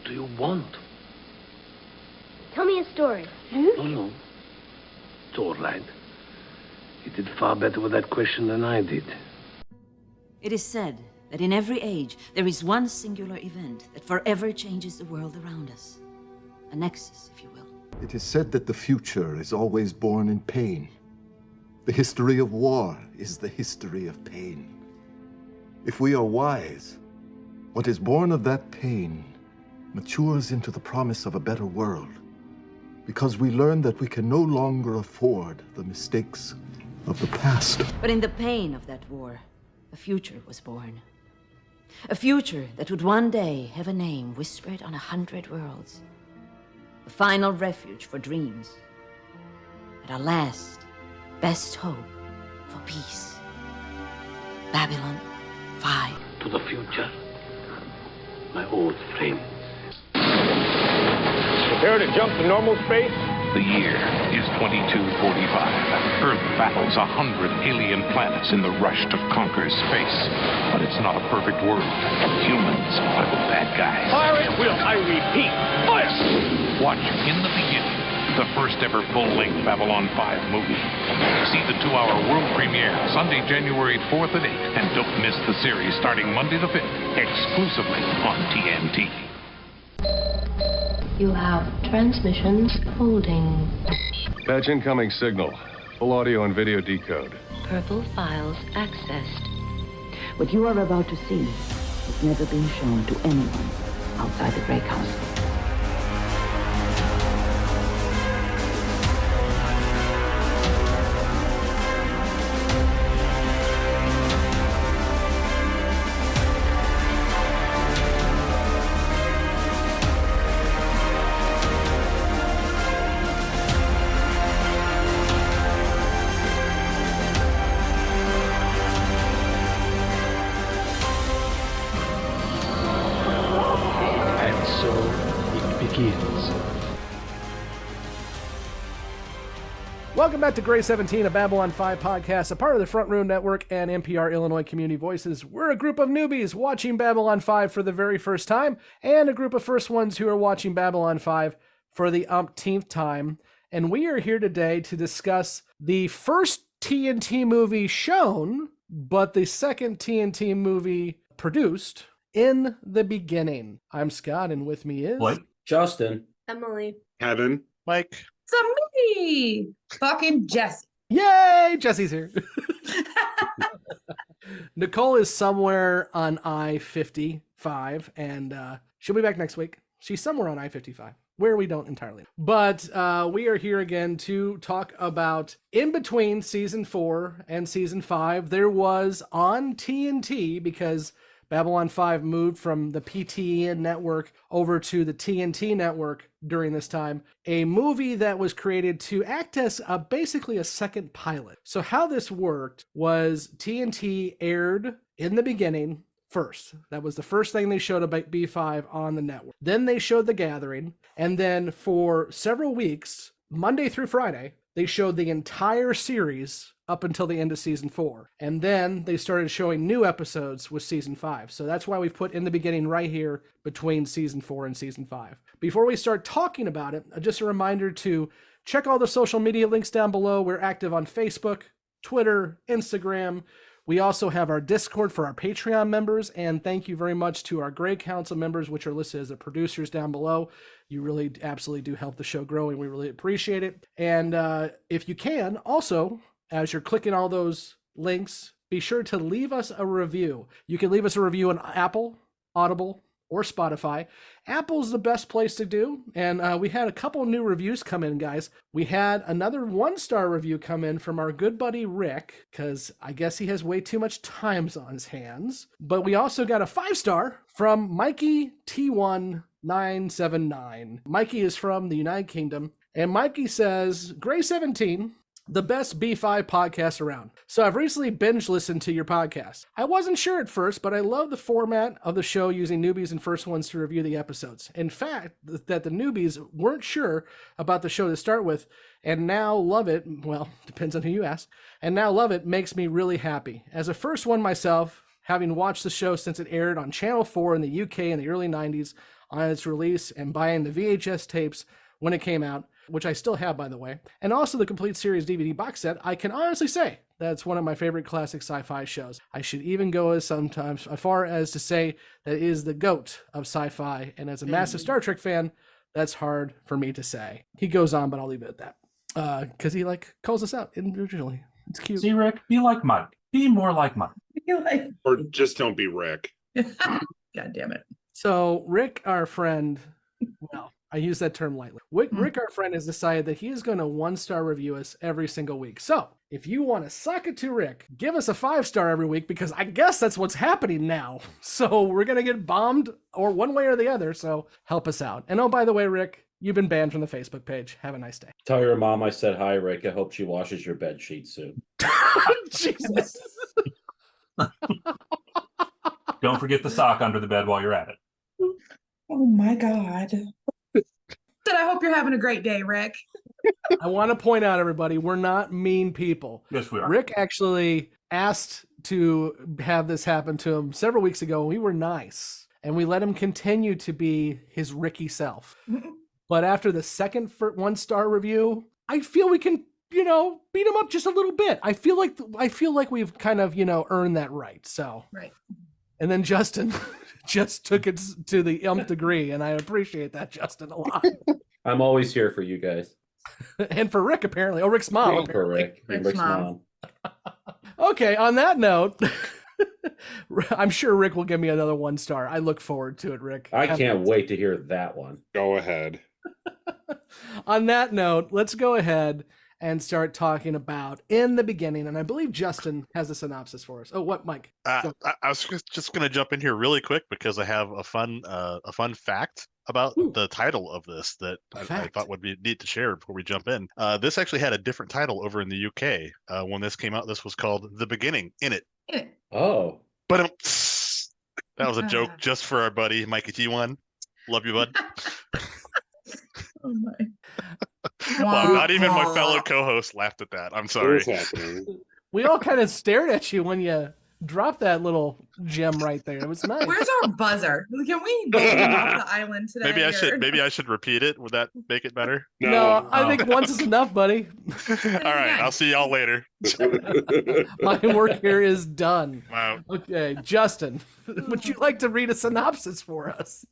do you want? Tell me a story. No. It's all right. You did far better with that question than I did. It is said that in every age, there is one singular event that forever changes the world around us. A nexus, if you will. It is said that the future is always born in pain. The history of war is the history of pain. If we are wise, what is born of that pain matures into the promise of a better world, because we learn that we can no longer afford the mistakes of the past. But in the pain of that war, a future was born. A future that would one day have a name whispered on 100 worlds. A final refuge for dreams. And our last, best hope for peace. Babylon 5. To the future, my old friends. Prepare to jump to normal space? The year is 2245. Earth battles 100 alien planets in the rush to conquer space. But it's not a perfect world. Humans are the bad guys. Fire at will, I repeat, fire! Watch In the Beginning, the first ever full-length Babylon 5 movie. See the 2-hour world premiere Sunday, January 4th at 8. And don't miss the series starting Monday the 5th, exclusively on TNT. You have transmissions holding. Patch incoming signal. Full audio and video decode. Purple files accessed. What you are about to see has never been shown to anyone outside the Grey Council. Welcome back to Grey 17, a Babylon 5 podcast, a part of the Front Row Network and NPR Illinois Community Voices. We're a group of newbies watching Babylon 5 for the very first time, and a group of first ones who are watching Babylon 5 for the umpteenth time. And we are here today to discuss the first TNT movie shown, but the second TNT movie produced, In the Beginning. I'm Scott, and with me is... What? Justin. Emily. Kevin. Mike. Somebody. Fucking Jessi. Yay! Jessie's here. Nicole is somewhere on I-55, and she'll be back next week. She's somewhere on I-55, where we don't entirely know. But we are here again to talk about, in between Season 4 and Season 5, there was on TNT, because Babylon 5 moved from the PTN network over to the TNT network during this time, a movie that was created to act as basically a second pilot. So how this worked was TNT aired In the Beginning first. That was the first thing they showed about B5 on the network. Then they showed The Gathering, and then for several weeks, Monday through Friday, they showed the entire series up until the end of Season 4. And then they started showing new episodes with Season 5. So that's why we've put In the Beginning right here between Season 4 and Season 5. Before we start talking about it, just a reminder to check all the social media links down below. We're active on Facebook, Twitter, Instagram. We also have our Discord for our Patreon members. And thank you very much to our Grey Council members, which are listed as the producers down below. You really absolutely do help the show grow, and we really appreciate it. And if you can, also, as you're clicking all those links, be sure to leave us a review. You can leave us a review on Apple, Audible, or Spotify. Apple's the best place to do, and we had a couple new reviews come in, guys. We had another 1-star review come in from our good buddy Rick, because I guess he has way too much time on his hands. But we also got a 5-star from Mikey T1979. Mikey is from the United Kingdom, and Mikey says, Grey 17, the best B5 podcast around. So I've recently binge listened to your podcast. I wasn't sure at first, but I love the format of the show using newbies and first ones to review the episodes. In fact, that the newbies weren't sure about the show to start with, and now love it. Well, depends on who you ask. And now love it makes me really happy. As a first one myself, having watched the show since it aired on Channel 4 in the UK in the early 90s, on its release and buying the VHS tapes when it came out, which I still have, by the way, and also the complete series DVD box set, I can honestly say that's one of my favorite classic sci-fi shows. I should even go as far as to say that it is the GOAT of sci-fi, and as a massive Star Trek fan, that's hard for me to say. He goes on, but I'll leave it at that. Because he calls us out individually. It's cute. See, Rick, be like Mike. Be more like Mike. Or just don't be Rick. God damn it. So Rick, our friend, well, I use that term lightly. Rick, our friend, has decided that he is going to 1-star review us every single week. So if you want to suck it to Rick, give us a 5-star every week, because I guess that's what's happening now. So we're going to get bombed or one way or the other. So help us out. And oh, by the way, Rick, you've been banned from the Facebook page. Have a nice day. Tell your mom I said hi, Rick. I hope she washes your bed sheets soon. Jesus. Don't forget the sock under the bed while you're at it. Oh my God. I hope you're having a great day, Rick. I want to point out, everybody, we're not mean people. Yes, we are. Rick actually asked to have this happen to him several weeks ago. We were nice, and we let him continue to be his Ricky self. But after the second 1-star review, I feel we can, beat him up just a little bit. I feel like we've kind of, earned that right. So right. And then Justin just took it to the nth degree, and I appreciate that, Justin, a lot. I'm always here for you guys. And for Rick, apparently. Oh, Rick's mom. For Rick. Rick's mom. Okay, on that note, I'm sure Rick will give me another 1-star. I look forward to it, Rick. I can't wait to hear that one. Go ahead. On that note, let's go ahead and start talking about In the Beginning. And I believe Justin has a synopsis for us. Oh, what, Mike? I was just going to jump in here really quick because I have a fun fact about the title of this that I thought would be neat to share before we jump in. This actually had a different title over in the UK. When this came out, this was called The Beginning, In It. Oh. But that was a joke just for our buddy, Mikey T1. Love you, bud. Oh my. Well, not even my fellow co-host laughed at that. I'm sorry. We all kind of stared at you when you dropped that little gem right there. It was nice. Where's our buzzer? Can we vote him off the island today? Maybe I should repeat it. Would that make it better? No, I think once is enough, buddy. All right, I'll see y'all later. My work here is done. Wow. Okay, Justin, would you like to read a synopsis for us?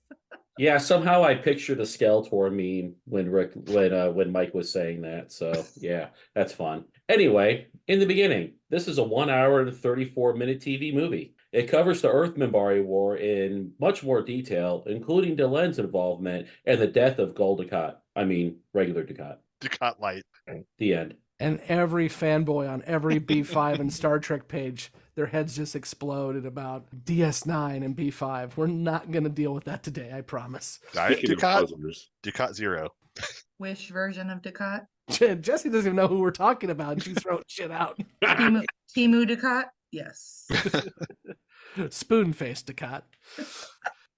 Yeah, somehow I picture the Skeletor meme when Mike was saying that. So yeah, that's fun. Anyway, In the Beginning, this is a 1 hour and 34-minute TV movie. It covers the Earth-Minbari War in much more detail, including Delenn's involvement and the death of Gul Dukat. I mean, regular Dukat. Dukat Light. The end. And every fanboy on every B5 and Star Trek page, their heads just exploded about DS9 and B5. We're not going to deal with that today, I promise. Dukat Zero. Wish version of Dukat. Jessi doesn't even know who we're talking about. She's throwing shit out. Timu Dukat? Yes. Spoon-faced Dukat.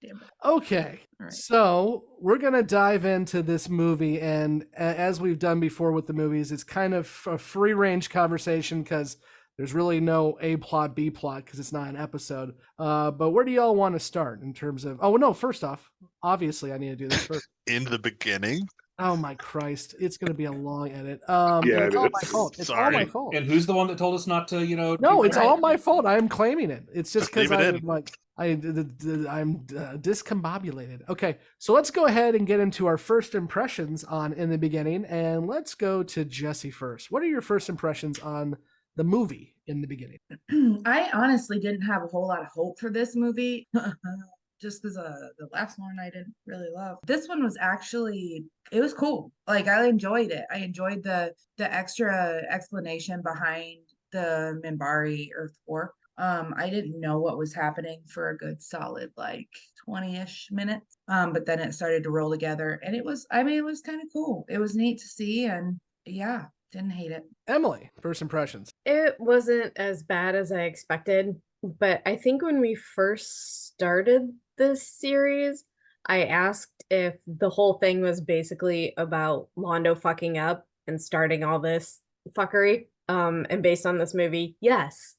Damn it. Okay, right. So we're going to dive into this movie, and as we've done before with the movies, it's kind of a free-range conversation because there's really no A plot, B plot, because it's not an episode. But where do y'all want to start in terms of... Oh, no, first off, obviously I need to do this first. In the Beginning? Oh, my Christ. It's going to be a long edit. Yeah, it's all my fault. It's all my fault. And who's the one that told us not to, No, it's all my fault. I am claiming it. It's just because I'm discombobulated. Okay, so let's go ahead and get into our first impressions on In the Beginning, and let's go to Jessi first. What are your first impressions on the movie In the Beginning? I honestly didn't have a whole lot of hope for this movie. Just because the last one I didn't really love. This one was actually, it was cool. Like, I enjoyed it. I enjoyed the extra explanation behind the Minbari Earth War. I didn't know what was happening for a good solid 20-ish minutes. But then it started to roll together, and it was kind of cool. It was neat to see, and yeah, didn't hate it. Emily, first impressions. It wasn't as bad as I expected, but I think when we first started this series, I asked if the whole thing was basically about Londo fucking up and starting all this fuckery. And based on this movie, yes.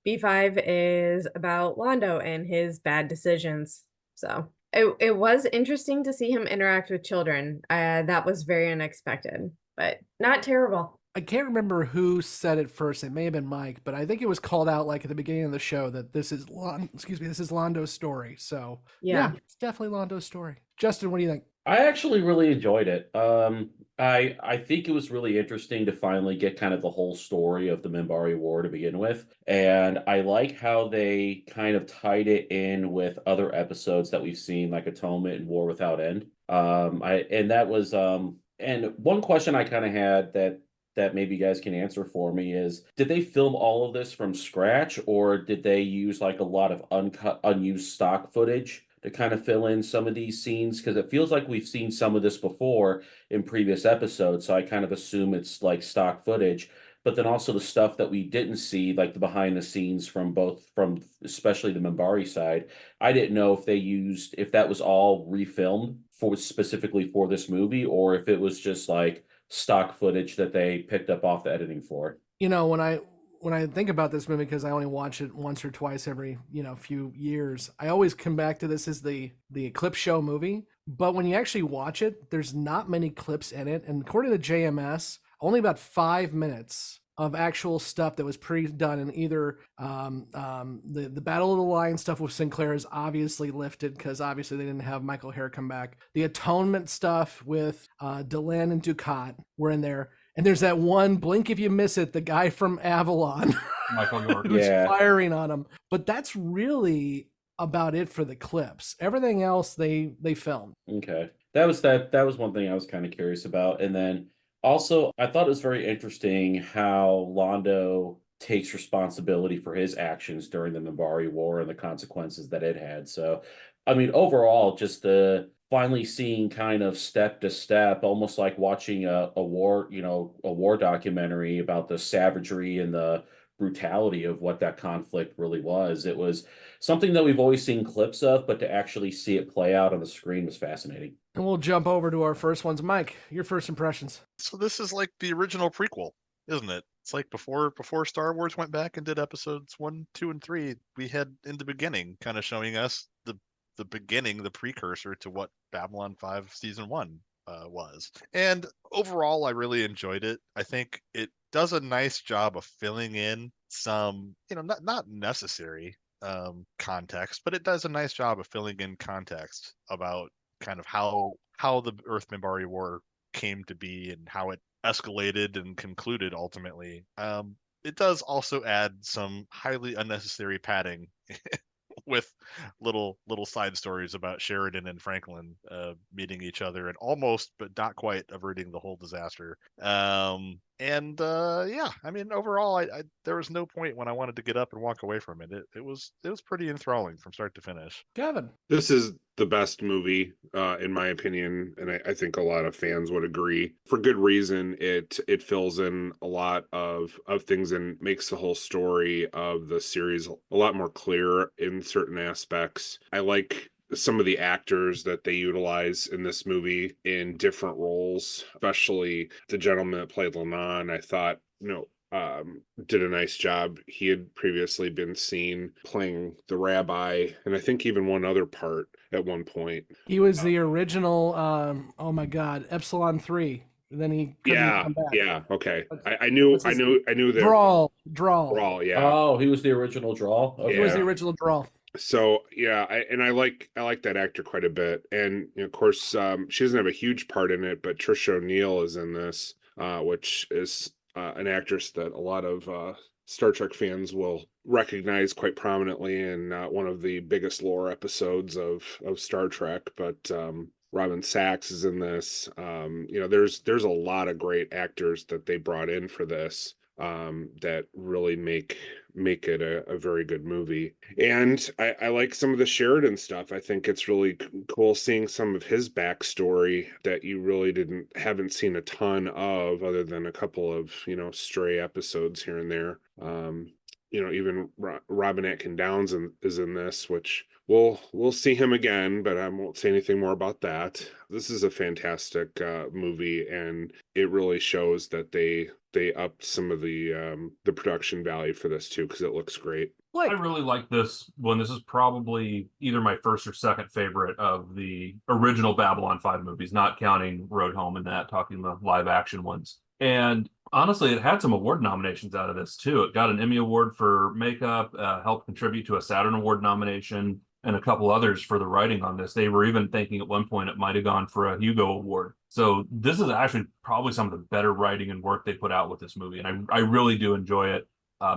B5 is about Londo and his bad decisions. So It was interesting to see him interact with children. That was very unexpected, but not terrible. I can't remember who said it first. It may have been Mike, but I think it was called out like at the beginning of the show that this is this is Londo's story. So yeah, it's definitely Londo's story. Justin, what do you think? I actually really enjoyed it. I think it was really interesting to finally get kind of the whole story of the Minbari War to begin with, and I like how they kind of tied it in with other episodes that we've seen, like Atonement and War Without End. And one question I kind of had that maybe you guys can answer for me is, did they film all of this from scratch, or did they use like a lot of unused stock footage to kind of fill in some of these scenes? Because it feels like we've seen some of this before in previous episodes, so I kind of assume it's like stock footage. But then also the stuff that we didn't see, like the behind the scenes from especially the Minbari side, I didn't know if that was all refilmed specifically for this movie, or if it was just like stock footage that they picked up off the editing floor. You know, when I think about this movie, because I only watch it once or twice every few years, I always come back to this as the clip show movie. But when you actually watch it, there's not many clips in it, and according to JMS, only about 5 minutes of actual stuff that was pre-done. And either the Battle of the Lion stuff with Sinclair is obviously lifted because obviously they didn't have Michael Herr come back. The Atonement stuff with Delenn and Ducat were in there. And there's that one, blink if you miss it, the guy from Avalon Michael York who's firing on him. But that's really about it for the clips. Everything else they filmed. Okay. That was one thing I was kind of curious about. And then also, I thought it was very interesting how Londo takes responsibility for his actions during the Minbari War and the consequences that it had. So, I mean, overall, just the finally seeing kind of step to step, almost like watching a war documentary about the savagery and the brutality of what that conflict really was. It was something that we've always seen clips of, but to actually see it play out on the screen was fascinating. And we'll jump over to our first ones. Mike, your first impressions. So this is like the original prequel, isn't it? It's like before Star Wars went back and did episodes 1, 2, and 3, we had In the Beginning kind of showing us the beginning, the precursor to what Babylon 5 season 1 was. And overall, I really enjoyed it. I think it does a nice job of filling in some, not necessary context, but it does a nice job of filling in context about kind of how the Earth-Minbari War came to be and how it escalated and concluded ultimately. It does also add some highly unnecessary padding with little side stories about Sheridan and Franklin meeting each other and almost but not quite averting the whole disaster. Yeah, I mean, overall, I there was no point when I wanted to get up and walk away from it. It was pretty enthralling from start to finish. Kevin, this is the best movie in my opinion, and I think a lot of fans would agree. For good reason. It fills in a lot of things and makes the whole story of the series a lot more clear in certain aspects. I like some of the actors that they utilize in this movie in different roles, especially the gentleman that played Lenon. I thought, did a nice job. He had previously been seen playing the rabbi, and I think even one other part at one point. He was the original, Epsilon 3. Then he couldn't come back. Yeah, okay. I knew that. Drawl, yeah. Oh, he was the original Drawl? Okay. He was the original Drawl. So yeah, I like that actor quite a bit, and of course she doesn't have a huge part in it, but Trisha O'Neill is in this, which is an actress that a lot of Star Trek fans will recognize quite prominently in one of the biggest lore episodes of Star Trek. But Robin Sachs is in this. There's a lot of great actors that they brought in for this that really make it a very good movie. And I like some of the Sheridan stuff. I think it's really cool seeing some of his backstory that you really haven't seen a ton of, other than a couple of stray episodes here and there. Even Robin Atkin Downs is in this, which we'll see him again, but I won't say anything more about that. This is a fantastic movie, and it really shows that they upped some of the production value for this too, because it looks great. Blake. I really like this one. This is probably either my first or second favorite of the original Babylon 5 movies, not counting Road Home and that, talking the live action ones. And honestly, it had some award nominations out of this too. It got an Emmy Award for makeup, helped contribute to a Saturn Award nomination, and a couple others for the writing on this. They were even thinking at one point it might have gone for a Hugo Award. So this is actually probably some of the better writing and work they put out with this movie, and I really do enjoy it.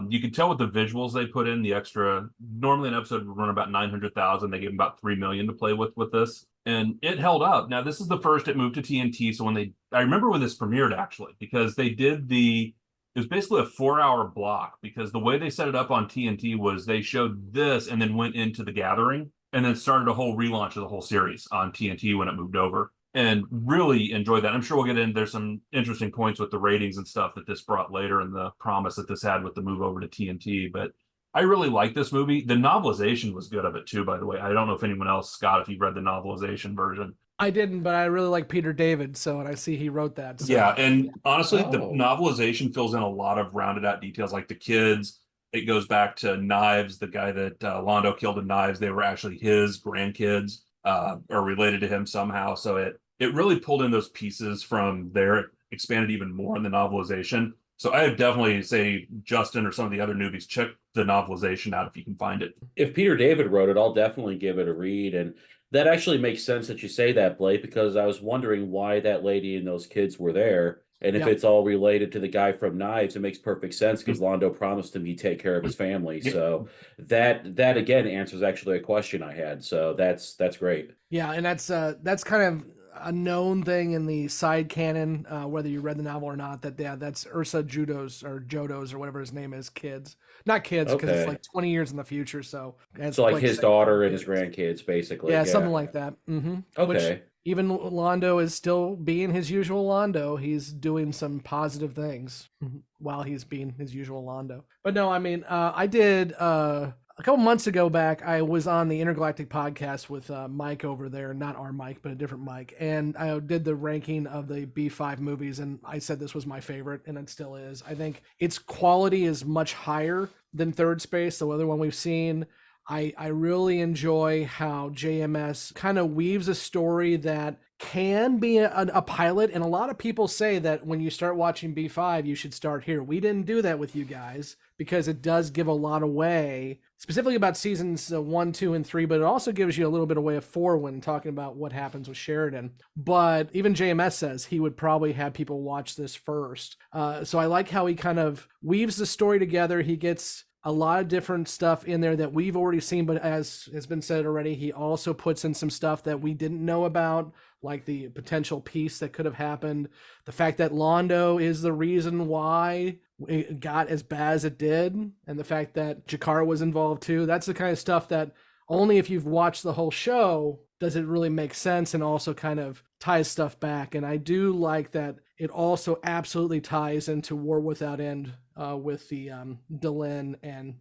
You can tell with the visuals they put in, the extra. Normally, an episode would run about 900,000. They gave them about 3 million to play with this, and it held up. Now, this is the first it moved to TNT. So I remember when this premiered actually, because they did it was basically a 4-hour block, because the way they set it up on TNT was they showed this and then went into The Gathering and then started a whole relaunch of the whole series on TNT when it moved over. And really enjoyed that. I'm sure we'll get in. There's some interesting points with the ratings and stuff that this brought later, and the promise that this had with the move over to TNT. But I really like this movie. The novelization was good of it too, by the way. I don't know if anyone else, Scott, if you read the novelization version. I didn't, but I really like Peter David, and I see he wrote that. So. Yeah, and honestly, the novelization fills in a lot of rounded out details, like the kids. It goes back to Knives, the guy that Londo killed in Knives. They were actually his grandkids, or related to him somehow. So it really pulled in those pieces from there. It expanded even more in the novelization. So I would definitely say Justin or some of the other newbies, check the novelization out if you can find it. If Peter David wrote it, I'll definitely give it a read. And that actually makes sense that you say that, Blake, because I was wondering why that lady and those kids were there. And if it's all related to the guy from Knives, it makes perfect sense because Londo promised him he'd take care of his family. So that again answers actually a question I had. So that's great. Yeah, and that's kind of a known thing in the side canon, whether you read the novel or not, that's Ursa Judo's or Jodo's or whatever his name is, kids. Not kids, because it's like 20 years in the future. So like his daughter and his grandkids, basically. Yeah, something like that. Mm-hmm. Okay. Which, even Londo is still being his usual Londo. He's doing some positive things while he's being his usual Londo. But no, I mean, I did a couple months ago back, I was on the Intergalactic podcast with Mike over there, not our Mike, but a different Mike. And I did the ranking of the B5 movies, and I said this was my favorite, and it still is. I think its quality is much higher than Third Space, the other one we've seen. I really enjoy how JMS kind of weaves a story that can be a pilot, and a lot of people say that when you start watching B5, you should start here. We didn't do that with you guys because it does give a lot away, specifically about seasons 1, 2, and 3, but it also gives you a little bit away of 4 when talking about what happens with Sheridan. But even JMS says he would probably have people watch this first. So I like how he kind of weaves the story together. He gets a lot of different stuff in there that we've already seen, but as has been said already, he also puts in some stuff that we didn't know about, like the potential peace that could have happened, the fact that Londo is the reason why it got as bad as it did, and the fact that Jakar was involved too. That's the kind of stuff that only if you've watched the whole show does it really make sense, and also kind of ties stuff back. And I do like that it also absolutely ties into War Without End, with the Delenn and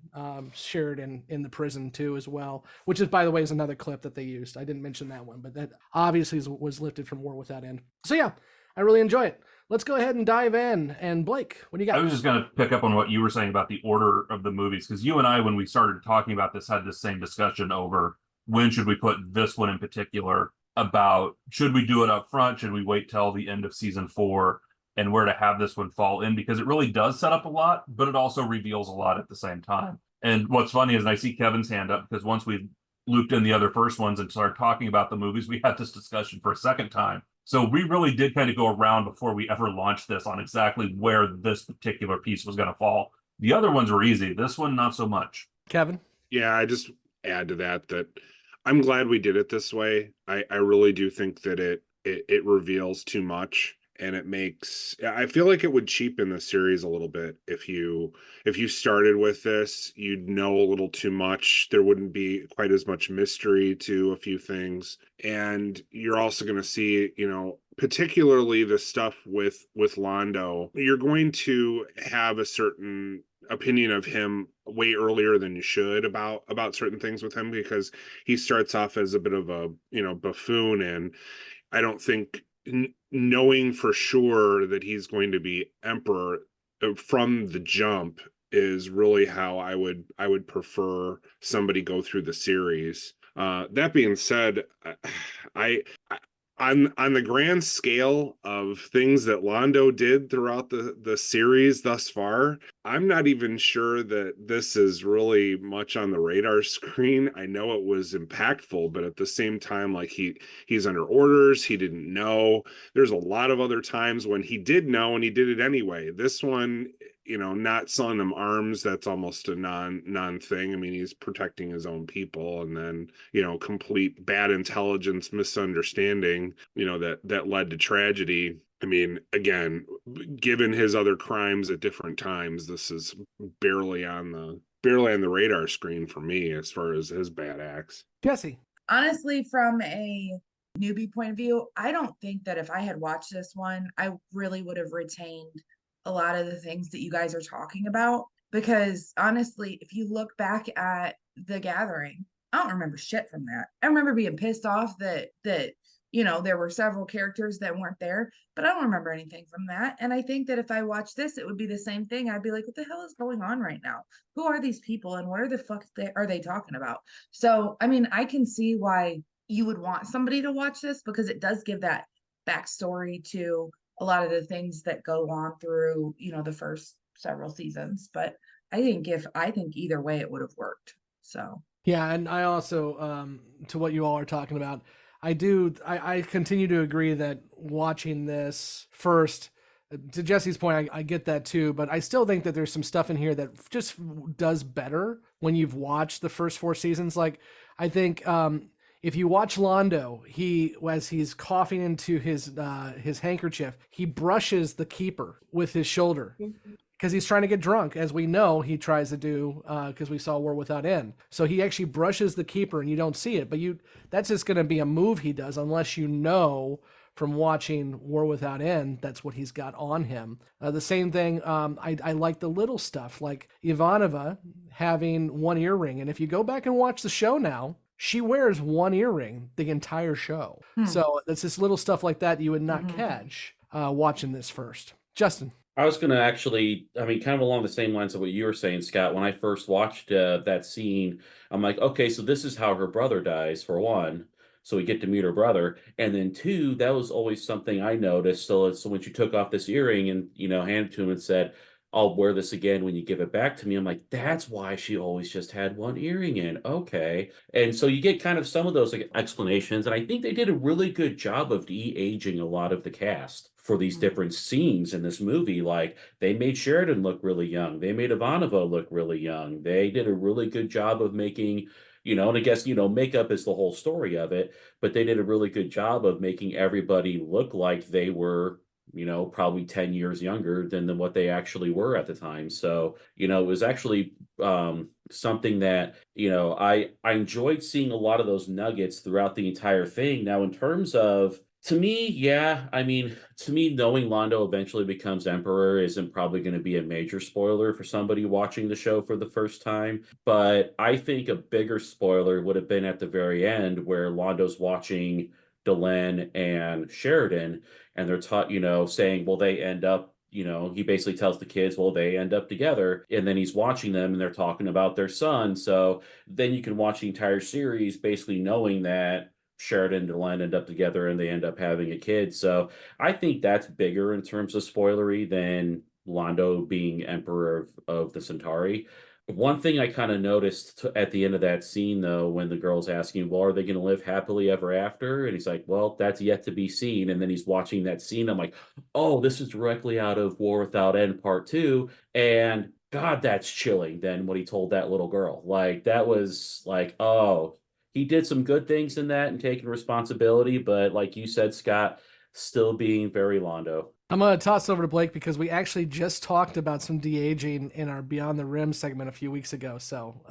Sheridan in the prison too as well, which is, by the way, is another clip that they used. I didn't mention that one, but that obviously was lifted from War Without End. So yeah, I really enjoy it. Let's go ahead and dive in. And Blake, what do you got? I was just going to pick up on what you were saying about the order of the movies, because you and I, when we started talking about this, had this same discussion over when should we put this one in particular, about should we do it up front, should we wait till the end of season 4, and where to have this one fall in, because it really does set up a lot, but it also reveals a lot at the same time. And what's funny is, and I see Kevin's hand up, because once we looped in the other first ones and started talking about the movies, we had this discussion for a second time. So we really did kind of go around before we ever launched this on exactly where this particular piece was going to fall. The other ones were easy. This one, not so much. Kevin? Yeah, I just add to that I'm glad we did it this way. I really do think that it reveals too much. And I feel like it would cheapen the series a little bit if you started with this. You'd know a little too much. There wouldn't be quite as much mystery to a few things. And you're also going to see, particularly the stuff with Londo, you're going to have a certain opinion of him way earlier than you should about certain things with him, because he starts off as a bit of a, buffoon. And I don't think knowing for sure that he's going to be emperor from the jump is really how I would prefer somebody go through the series. That being said, I on the grand scale of things that Londo did throughout the series thus far, I'm not even sure that this is really much on the radar screen. I know it was impactful, but at the same time, like he's under orders, he didn't know. There's a lot of other times when he did know and he did it anyway. This one, not selling them arms, that's almost a non thing. I mean, he's protecting his own people, and then, complete bad intelligence misunderstanding, that led to tragedy. I mean, again, given his other crimes at different times, this is barely on the radar screen for me as far as his bad acts. Jessi. Honestly, from a newbie point of view, I don't think that if I had watched this one, I really would have retained a lot of the things that you guys are talking about. Because honestly, if you look back at The Gathering, I don't remember shit from that. I remember being pissed off that there were several characters that weren't there, but I don't remember anything from that. And I think that if I watched this, it would be the same thing. I'd be like, what the hell is going on right now? Who are these people and what are the fuck are they talking about? So, I mean, I can see why you would want somebody to watch this, because it does give that backstory to a lot of the things that go on through, the first several seasons. But I think either way it would have worked. So yeah, and I also to what you all are talking about, I continue to agree that watching this first, to Jesse's point, I get that too, but I still think that there's some stuff in here that just does better when you've watched the first 4 seasons. Like, I think if you watch Londo, as he's coughing into his handkerchief, he brushes the keeper with his shoulder because he's trying to get drunk, as we know he tries to do, because we saw War Without End. So he actually brushes the keeper, and you don't see it, but that's just going to be a move he does, unless you know from watching War Without End that's what he's got on him. The same thing, I like the little stuff, like Ivanova having one earring, and if you go back and watch the show now, she wears one earring the entire show. So it's this little stuff like that you would not catch watching this first. Justin. I was going to actually, kind of along the same lines of what you were saying, Scott. When I first watched that scene, I'm like, okay, so this is how her brother dies, for one. So we get to meet her brother. And then 2, that was always something I noticed. So when she took off this earring and, handed it to him and said, I'll wear this again when you give it back to me. I'm like, that's why she always just had one earring in. Okay. And so you get kind of some of those explanations. And I think they did a really good job of de-aging a lot of the cast for these different scenes in this movie. Like, they made Sheridan look really young. They made Ivanova look really young. They did a really good job of making, and I guess, makeup is the whole story of it, but they did a really good job of making everybody look like they were, probably 10 years younger than what they actually were at the time. So, it was actually something that, I enjoyed seeing a lot of those nuggets throughout the entire thing. Now, in terms of, to me, knowing Londo eventually becomes Emperor isn't probably going to be a major spoiler for somebody watching the show for the first time. But I think a bigger spoiler would have been at the very end, where Londo's watching Delenn and Sheridan, and they're saying, well, they end up, he basically tells the kids, well, they end up together. And then he's watching them and they're talking about their son. So then you can watch the entire series basically knowing that Sheridan and Delenn end up together and they end up having a kid. So I think that's bigger in terms of spoilery than Londo being Emperor of the Centauri. One thing I kind of noticed at the end of that scene, though, when the girl's asking, well, are they going to live happily ever after? And he's like, well, that's yet to be seen. And then he's watching that scene. I'm like, oh, this is directly out of War Without End Part 2. And God, that's chilling than what he told that little girl. Like, that was like, oh, he did some good things in that and taking responsibility. But like you said, Scott, still being very Londo. I'm going to toss over to Blake because we actually just talked about some de-aging in our Beyond the Rim segment a few weeks ago. So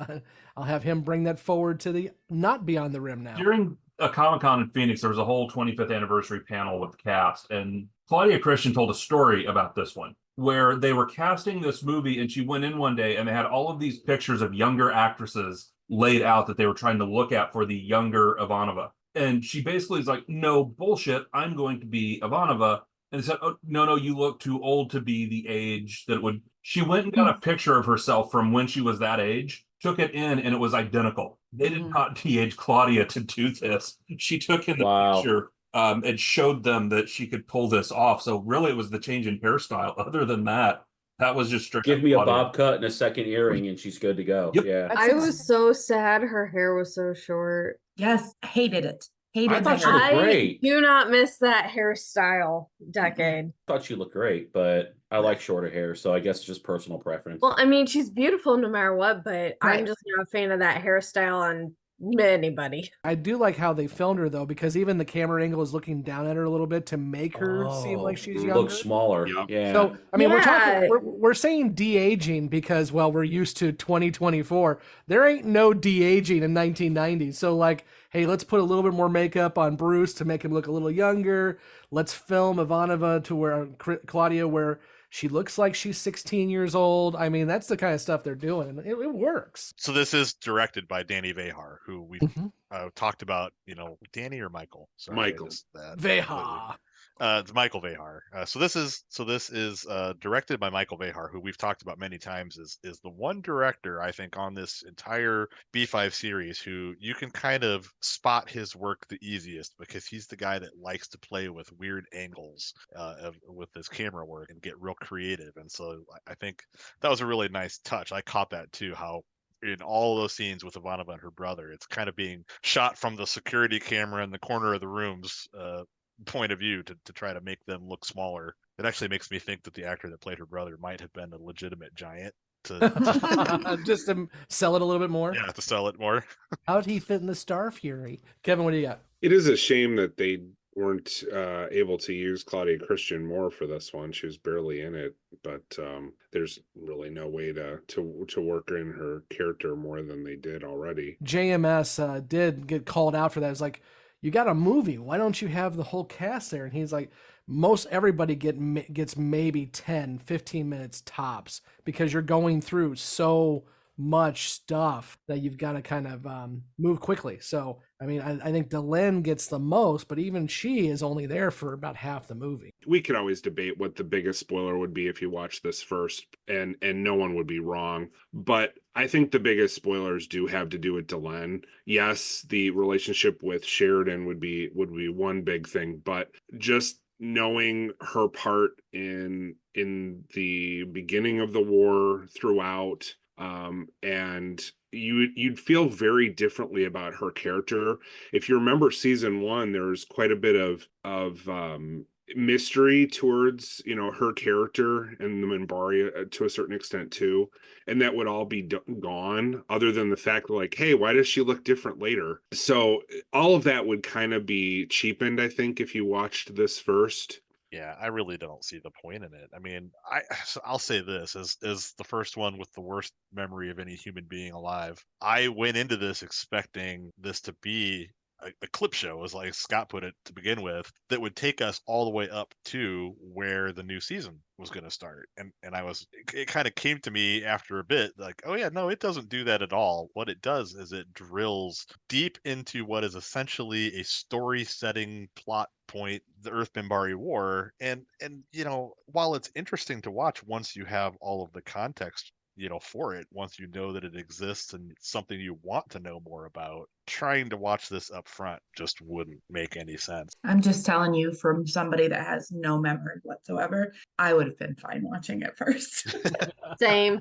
I'll have him bring that forward to the not Beyond the Rim now. During a Comic-Con in Phoenix, there was a whole 25th anniversary panel with the cast, and Claudia Christian told a story about this one, where they were casting this movie, and she went in one day and they had all of these pictures of younger actresses laid out that they were trying to look at for the younger Ivanova. And she basically is like, no bullshit, I'm going to be Ivanova. and said, "Oh, no, you look too old to be the age that would." She went and got a picture of herself from when she was that age, took it in, and it was identical. They did not de-age Claudia to do this. She took in the picture and showed them that she could pull this off. So really, it was the change in hairstyle. Other than that, that was just straight. Give me a bob cut and a second earring, and she's good to go. Yep. Yeah, I was so sad her hair was so short. Yes, hated it. I thought she looked great. I do not miss that hairstyle decade. I thought she looked great, but I like shorter hair, so I guess it's just personal preference. Well, I mean, she's beautiful no matter what, but Right. I'm just not a fan of that hairstyle on anybody. I do like how they filmed her though, because even the camera angle is looking down at her a little bit to make her seem like she's younger. Looks smaller. Yeah. So I mean, we're saying de-aging because, well, we're used to 2024. There ain't no de-aging in 1990. So like, hey, let's put a little bit more makeup on Bruce to make him look a little younger. Let's film Ivanova to where Claudia, where she looks like she's 16 years old. I mean, that's the kind of stuff they're doing, and it works. So this is directed by Danny Vehar, who we've talked about. Danny or Michael? Sorry, Michael Vehar. It's Michael Vehar. So this is directed by Michael Vehar, who we've talked about many times. Is the one director I think on this entire B5 series who you can kind of spot his work the easiest, because he's the guy that likes to play with weird angles with his camera work and get real creative. And so I think that was a really nice touch. I caught that too, how in all those scenes with Ivanova and her brother, it's kind of being shot from the security camera in the corner of the rooms point of view to try to make them look smaller. It actually makes me think that the actor that played her brother might have been a legitimate giant just to sell it a little bit more. Yeah, to sell it more. How'd he fit in the Star Fury? Kevin, what do you got? It is a shame that they weren't able to use Claudia Christian more for this one. She was barely in it, but there's really no way to work in her character more than they did already. JMS did get called out for that. It's like, you got a movie, why don't you have the whole cast there? And he's like, most everybody gets maybe 10, 15 minutes tops, because you're going through so much stuff that you've got to kind of move quickly. So, I mean, I think Delenn gets the most, but even she is only there for about half the movie. We could always debate what the biggest spoiler would be if you watch this first, and no one would be wrong. But I think the biggest spoilers do have to do with Delenn. Yes, the relationship with Sheridan would be one big thing, but just knowing her part in the beginning of the war throughout, and you'd feel very differently about her character. If you remember season 1, there's quite a bit of mystery towards her character and the Minbari to a certain extent too, and that would all be gone, other than the fact that, like, hey, why does she look different later? So all of that would kind of be cheapened, I think, if you watched this first. Yeah, I really don't see the point in it. I mean, I'll say this as the first one with the worst memory of any human being alive. I went into this expecting this to be a clip show, as like Scott put it to begin with, that would take us all the way up to where the new season was going to start. And it kind of came to me after a bit like, oh yeah, no, it doesn't do that at all. What it does is it drills deep into what is essentially a story setting plot point, the Earth-Minbari War. And while it's interesting to watch once you have all of the context for it, once you know that it exists and it's something you want to know more about, trying to watch this up front just wouldn't make any sense. I'm just telling you, from somebody that has no memory whatsoever, I would have been fine watching it first. Same.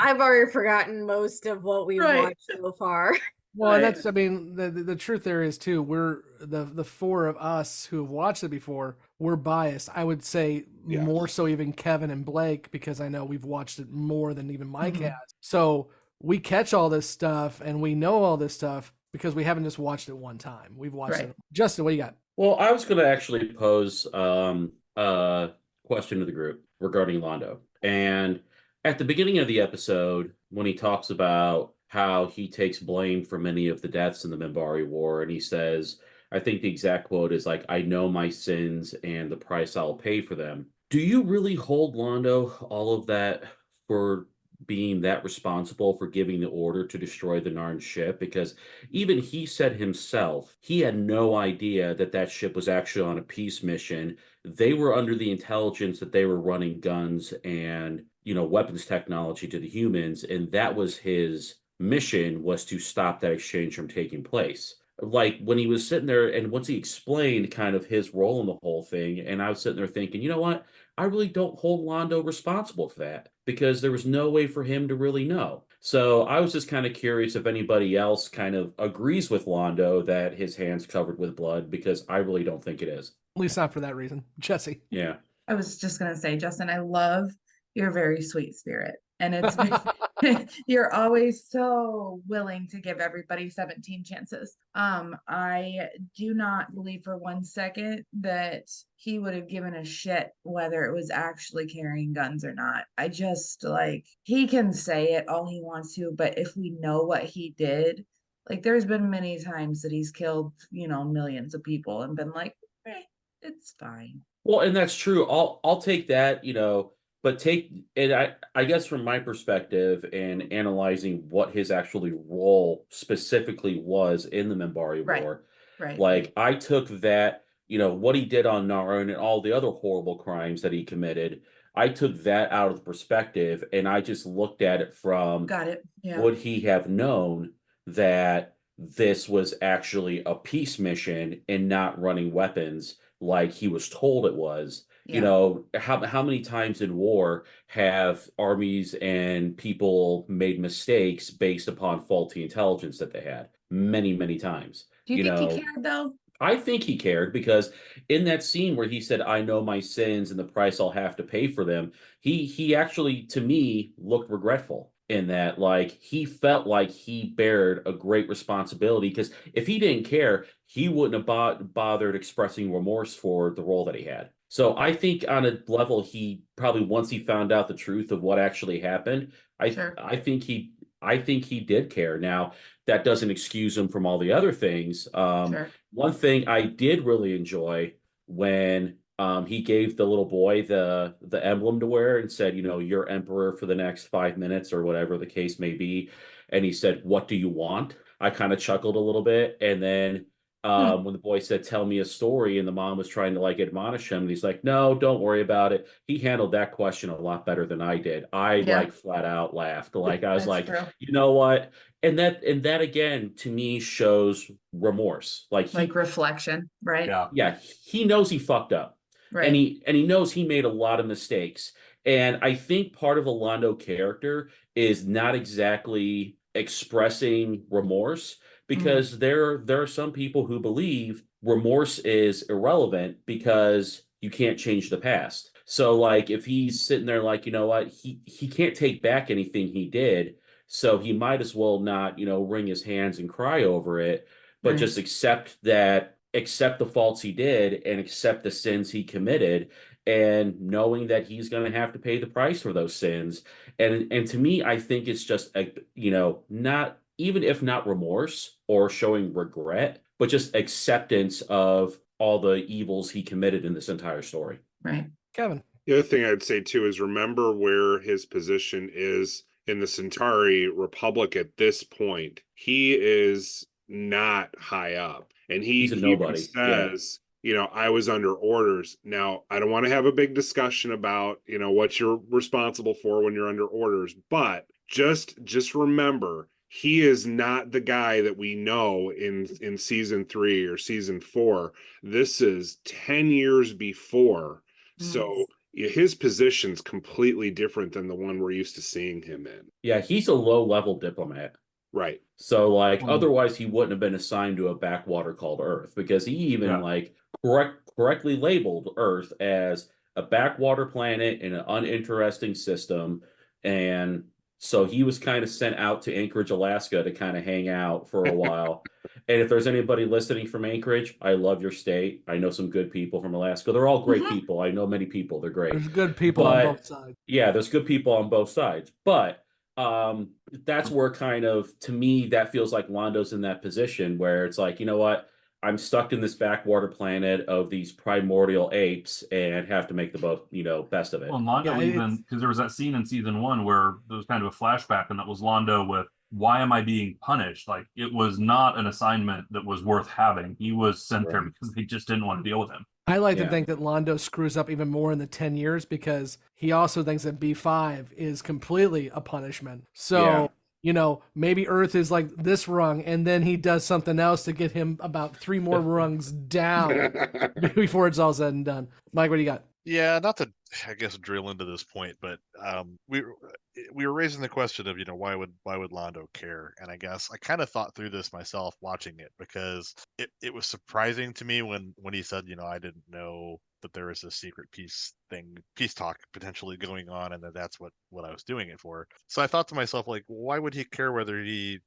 I've already forgotten most of what we've watched so far. Well, that's, I mean, the truth there is too, we're the four of us who have watched it before, we're biased. I would say more so even Kevin and Blake, because I know we've watched it more than even Mike has. So we catch all this stuff and we know all this stuff because we haven't just watched it one time. We've watched it. Justin, what do you got? Well, I was going to actually pose a question to the group regarding Londo. And at the beginning of the episode, when he talks about how he takes blame for many of the deaths in the Minbari War, and he says, I think the exact quote is like, I know my sins and the price I'll pay for them. Do you really hold, Londo, all of that for being that responsible for giving the order to destroy the Narn ship, because even he said himself he had no idea that that ship was actually on a peace mission. They were under the intelligence that they were running guns and, weapons technology to the humans, and that was his mission, was to stop that exchange from taking place. Like when he was sitting there and once he explained kind of his role in the whole thing, and I was sitting there thinking, you know what? I really don't hold Londo responsible for that because there was no way for him to really know. So I was just kind of curious if anybody else kind of agrees with Londo that his hand's covered with blood, because I really don't think it is. At least not for that reason. Jessi. Yeah. I was just going to say, Justin, I love your very sweet spirit. And it's you're always so willing to give everybody 17 chances. I do not believe for 1 second that he would have given a shit whether it was actually carrying guns or not. I just he can say it all he wants to, but if we know what he did, there's been many times that he's killed, millions of people and been like, it's fine. Well, and that's true. I'll take that, but I guess from my perspective and analyzing what his actually role specifically was in the Minbari War, right. I took that, what he did on Narn and all the other horrible crimes that he committed, I took that out of the perspective and I just looked at it from, got it. Yeah. Would he have known that this was actually a peace mission and not running weapons like he was told it was? Yeah. How many times in war have armies and people made mistakes based upon faulty intelligence that they had? Many, many times. Do you think he cared though? I think he cared, because in that scene where he said, I know my sins and the price I'll have to pay for them, he actually, to me, looked regretful in that, he felt like he bared a great responsibility, because if he didn't care, he wouldn't have bothered expressing remorse for the role that he had. So I think on a level, he probably, once he found out the truth of what actually happened, I think he did care. Now, that doesn't excuse him from all the other things. One thing I did really enjoy when he gave the little boy the emblem to wear and said, you're emperor for the next 5 minutes or whatever the case may be. And he said, what do you want? I kind of chuckled a little bit. And then when the boy said, tell me a story, and the mom was trying to admonish him, and he's like, no, don't worry about it. He handled that question a lot better than I did. I flat out laughed. I was true. You know what? And that again, to me, shows remorse. Reflection, right? Yeah. He knows he fucked up. Right. And he knows he made a lot of mistakes. And I think part of a Londo character is not exactly expressing remorse, because there are some people who believe remorse is irrelevant because you can't change the past. So if he's sitting there you know what, he can't take back anything he did, so he might as well not, wring his hands and cry over it, but just accept the faults he did and accept the sins he committed, and knowing that he's going to have to pay the price for those sins. And to me, I think it's just not, even if not remorse or showing regret, but just acceptance of all the evils he committed in this entire story. Right. Kevin. The other thing I'd say too is remember where his position is in the Centauri Republic at this point. He is not high up, and he's a nobody. Says, I was under orders. Now, I don't want to have a big discussion about, what you're responsible for when you're under orders, but just remember, he is not the guy that we know in season 3 or season 4. This is 10 years before. So his position's completely different than the one we're used to seeing him in. Yeah, he's a low-level diplomat. Right. So otherwise he wouldn't have been assigned to a backwater called Earth, because he even correctly labeled Earth as a backwater planet in an uninteresting system. And so he was kind of sent out to Anchorage, Alaska to kind of hang out for a while. And if there's anybody listening from Anchorage, I love your state. I know some good people from Alaska. They're all great people. I know many people. They're great. There's good people on both sides. Yeah, there's good people on both sides. But that's where kind of, to me, that feels like Londo's in that position where it's you know what? I'm stuck in this backwater planet of these primordial apes and have to make the best of it. Well, and Londo even, because there was that scene in season 1 where there was kind of a flashback, and that was Londo with, why am I being punished? Like, it was not an assignment that was worth having. He was sent there because they just didn't want to deal with him. I like to think that Londo screws up even more in the 10 years because he also thinks that B5 is completely a punishment. So, maybe Earth is like this rung, and then he does something else to get him about 3 more rungs down before it's all said and done. Mike, what do you got? Yeah, not to, I guess, drill into this point, but we were raising the question of, why would Londo care? And I guess I kind of thought through this myself watching it, because it was surprising to me when he said, I didn't know that there was a secret peace talk potentially going on, and that's what I was doing it for. So I thought to myself, like, why would he care whether he,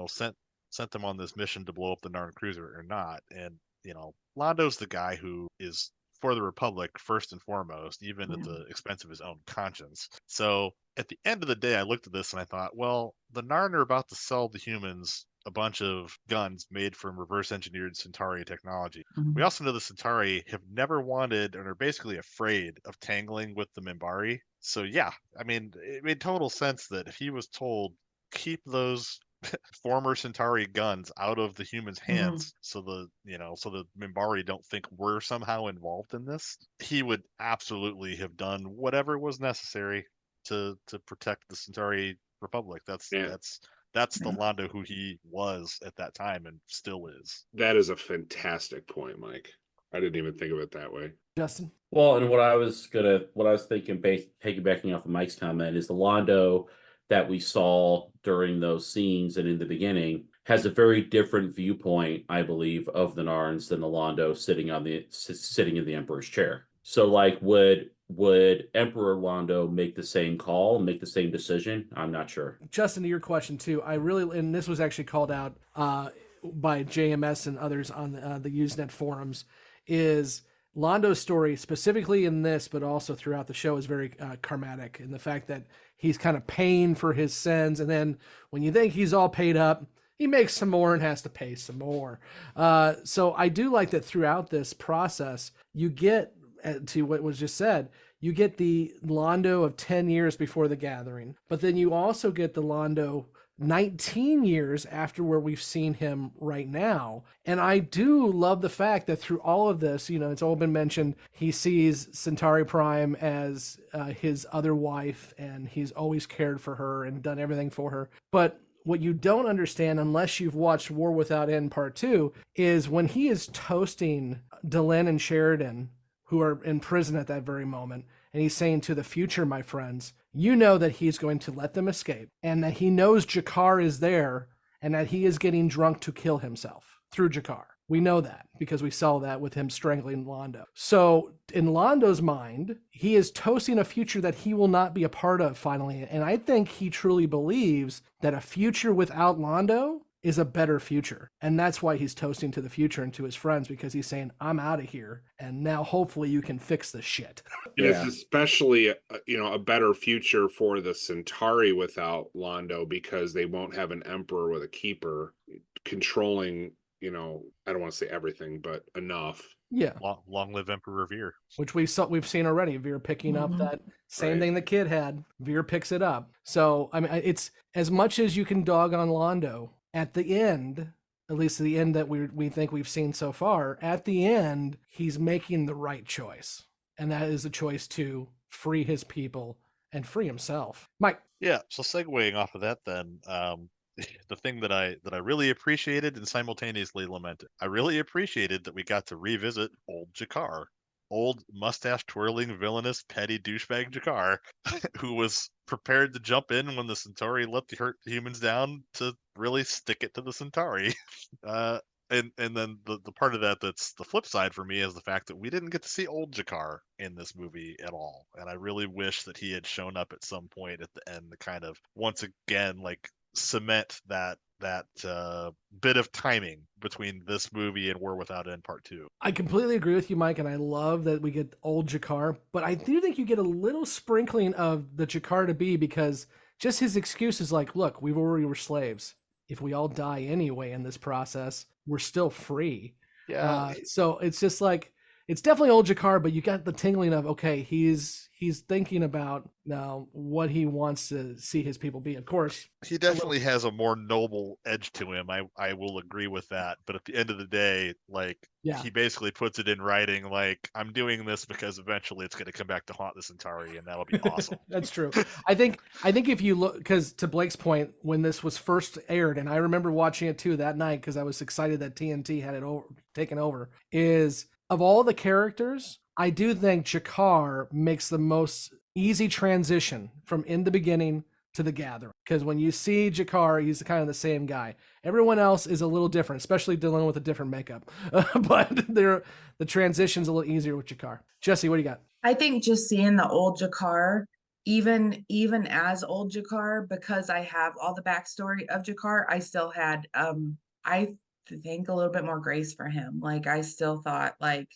sent them on this mission to blow up the Narn cruiser or not? And, Londo's the guy who is for the Republic first and foremost, even at the expense of his own conscience. So at the end of the day, I looked at this and I thought, well, the Narn are about to sell the humans a bunch of guns made from reverse engineered Centauri technology. We also know the Centauri have never wanted and are basically afraid of tangling with the Minbari. So yeah, I mean, it made total sense that if he was told, keep those former Centauri guns out of the humans' hands, so the Minbari don't think we're somehow involved in this, he would absolutely have done whatever was necessary to protect the Centauri Republic. That's the Londo who he was at that time and still is. That is a fantastic point, Mike. I didn't even think of it that way. Justin? Well, and what I was thinking, piggybacking off of Mike's comment, is the Londo that we saw during those scenes and in the beginning has a very different viewpoint, I believe, of the Narns than the Londo sitting in the Emperor's chair. So, like, would Emperor Londo make the same call, make the same decision? I'm not sure. Justin, to your question too, and this was actually called out by JMS and others on the Usenet forums, is Londo's story, specifically in this, but also throughout the show, is very karmatic in the fact that he's kind of paying for his sins, and then when you think he's all paid up, he makes some more and has to pay some more. So I do like that throughout this process, you get, to what was just said, you get the Londo of 10 years before the gathering, but then you also get the Londo 19 years after where we've seen him right now. And I do love the fact that through all of this, it's all been mentioned, he sees Centauri Prime as his other wife, and he's always cared for her and done everything for her. But what you don't understand, unless you've watched War Without End Part 2, is when he is toasting Delenn and Sheridan, who are in prison at that very moment, and he's saying, to the future, my friends, you know that he's going to let them escape, and that he knows Jakar is there, and that he is getting drunk to kill himself through Jakar. We know that because we saw that with him strangling Londo. So in Londo's mind, he is toasting a future that he will not be a part of finally. And I think he truly believes that a future without Londo is a better future. And that's why he's toasting to the future and to his friends, because he's saying, I'm out of here, and now hopefully you can fix the shit. It's especially a better future for the Centauri without Londo, because they won't have an emperor with a keeper controlling, I don't want to say everything, but enough. Yeah. Long live Emperor Veer. Which we've seen already. Veer picking up that same thing the kid had. Veer picks it up. So, I mean, it's as much as you can dog on Londo, at the end, at least the end that we think we've seen so far, at the end, he's making the right choice. And that is a choice to free his people and free himself. Mike. Yeah, so segueing off of that then, the thing that I really appreciated and simultaneously lamented. I really appreciated that we got to revisit old Jakar. Old mustache twirling, villainous, petty douchebag Jakar, who was prepared to jump in when the Centauri let the humans down to really stick it to the Centauri. And then the part of that that's the flip side for me is the fact that we didn't get to see old Jakar in this movie at all. And I really wish that he had shown up at some point at the end to kind of once again like cement that bit of timing between this movie and War Without End Part 2. I completely agree with you, Mike, and I love that we get old Jakar, but I do think you get a little sprinkling of the Jakar to be, because just his excuse is like, look, we already were slaves. If we all die anyway in this process, we're still free. Yeah. So it's just like, it's definitely old Jakar, but you got the tingling of, okay, he's thinking about now what he wants to see his people be. Of course, he definitely has a more noble edge to him. I will agree with that. But at the end of the day, like, he basically puts it in writing, like, I'm doing this because eventually it's going to come back to haunt the Centauri, and that'll be awesome. That's true. I think if you look, because to Blake's point, when this was first aired, and I remember watching it too that night because I was excited that TNT had it taken over, is of all the characters, I do think Jakar makes the most easy transition from in the beginning to the gathering. Because when you see Jakar, he's kind of the same guy. Everyone else is a little different, especially Delenn with a different makeup. But the transition's a little easier with Jakar. Jessi, what do you got? I think just seeing the old Jakar, even as old Jakar, because I have all the backstory of Jakar, I still had I think a little bit more grace for him. Like, I still thought, like,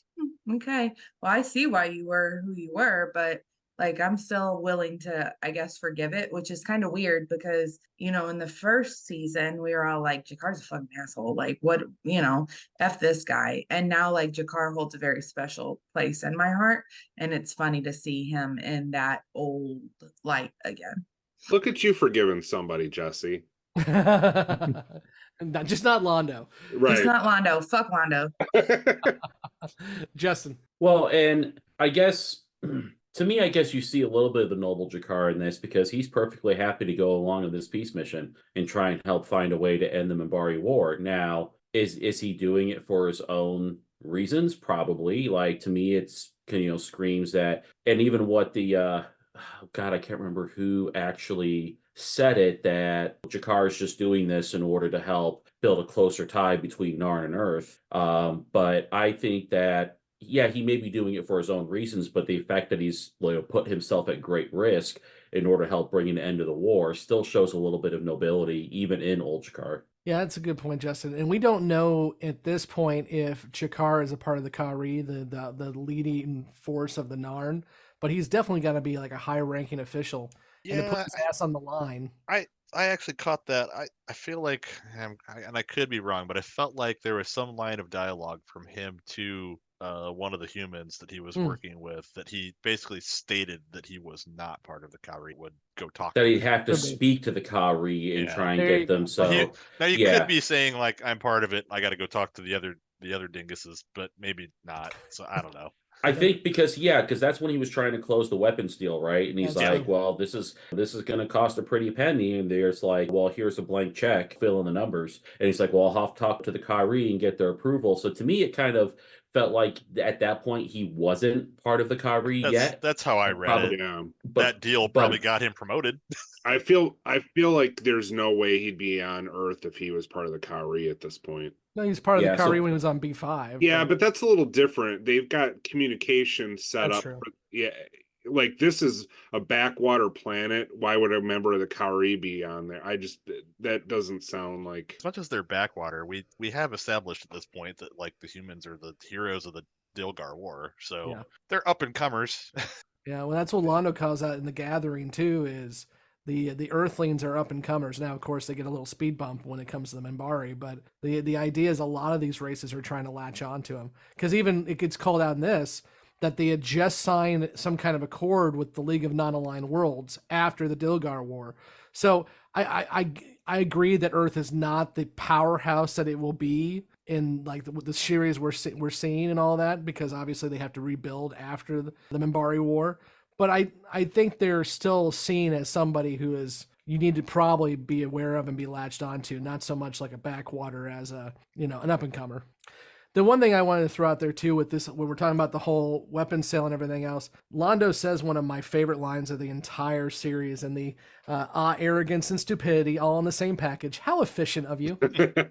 okay, well, I see why you were who you were, but like, I'm still willing to, I guess, forgive it, which is kind of weird because, in the first season, we were all like, Jakar's a fucking asshole. Like, what, F this guy. And now, like, Jakar holds a very special place in my heart. And it's funny to see him in that old light again. Look at you forgiving somebody, Jessi. Just not Londo. Right. It's not Londo. Fuck Londo. Justin. Well, and I guess to me, I guess you see a little bit of the noble Jakar in this because he's perfectly happy to go along with this peace mission and try and help find a way to end the Minbari War. Now, is he doing it for his own reasons? Probably. Like, to me, it's screams that, and even what the God, I can't remember who actually said it, that Jakar is just doing this in order to help build a closer tie between Narn and Earth. But I think that, yeah, he may be doing it for his own reasons, but the fact that he's put himself at great risk in order to help bring an end to the war still shows a little bit of nobility, even in old Jakar. Yeah, that's a good point, Justin. And we don't know at this point if Jakar is a part of the Kari, the leading force of the Narn, but he's definitely got to be like a high-ranking official. Yeah, and to put his ass on the line. I actually caught that. I feel like, and I could be wrong, but I felt like there was some line of dialogue from him to one of the humans that he was working with that he basically stated that he was not part of the Kari, would go talk that to he'd have to speak to the Kari and try and get them. So now you could be saying, like, I'm part of it, I got to go talk to the other dinguses, but maybe not. So I don't know. I think because that's when he was trying to close the weapons deal, right? And he's like, well, this is going to cost a pretty penny. And there's like, well, here's a blank check, fill in the numbers. And he's like, well, I'll have to talk to the Kari and get their approval. So to me, it kind of felt like at that point he wasn't part of the Kari yet. That's how I read it. Yeah. That deal probably got him promoted. I feel like there's no way he'd be on Earth if he was part of the Kari at this point. No, he's part of the Kari when he was on B5. Yeah, but that's a little different. They've got communication set up. True. Yeah, like, this is a backwater planet. Why would a member of the Kari be on there? That doesn't sound like. As much as they're backwater, we have established at this point that, like, the humans are the heroes of the Dilgar War, so they're up and comers. Yeah, well, that's what Londo calls out in the Gathering too. Is the Earthlings are up and comers. Now, of course, they get a little speed bump when it comes to the Minbari, but the idea is a lot of these races are trying to latch onto them. Because even it gets called out in this that they had just signed some kind of accord with the League of Non-Aligned Worlds after the Dilgar War. So I agree that Earth is not the powerhouse that it will be in like the series we're seeing and all that, because obviously they have to rebuild after the Minbari War. But I think they're still seen as somebody who is you need to probably be aware of and be latched onto, not so much like a backwater as an up and comer. The one thing I wanted to throw out there too with this, when we're talking about the whole weapon sale and everything else, Londo says one of my favorite lines of the entire series, and the arrogance and stupidity all in the same package. How efficient of you.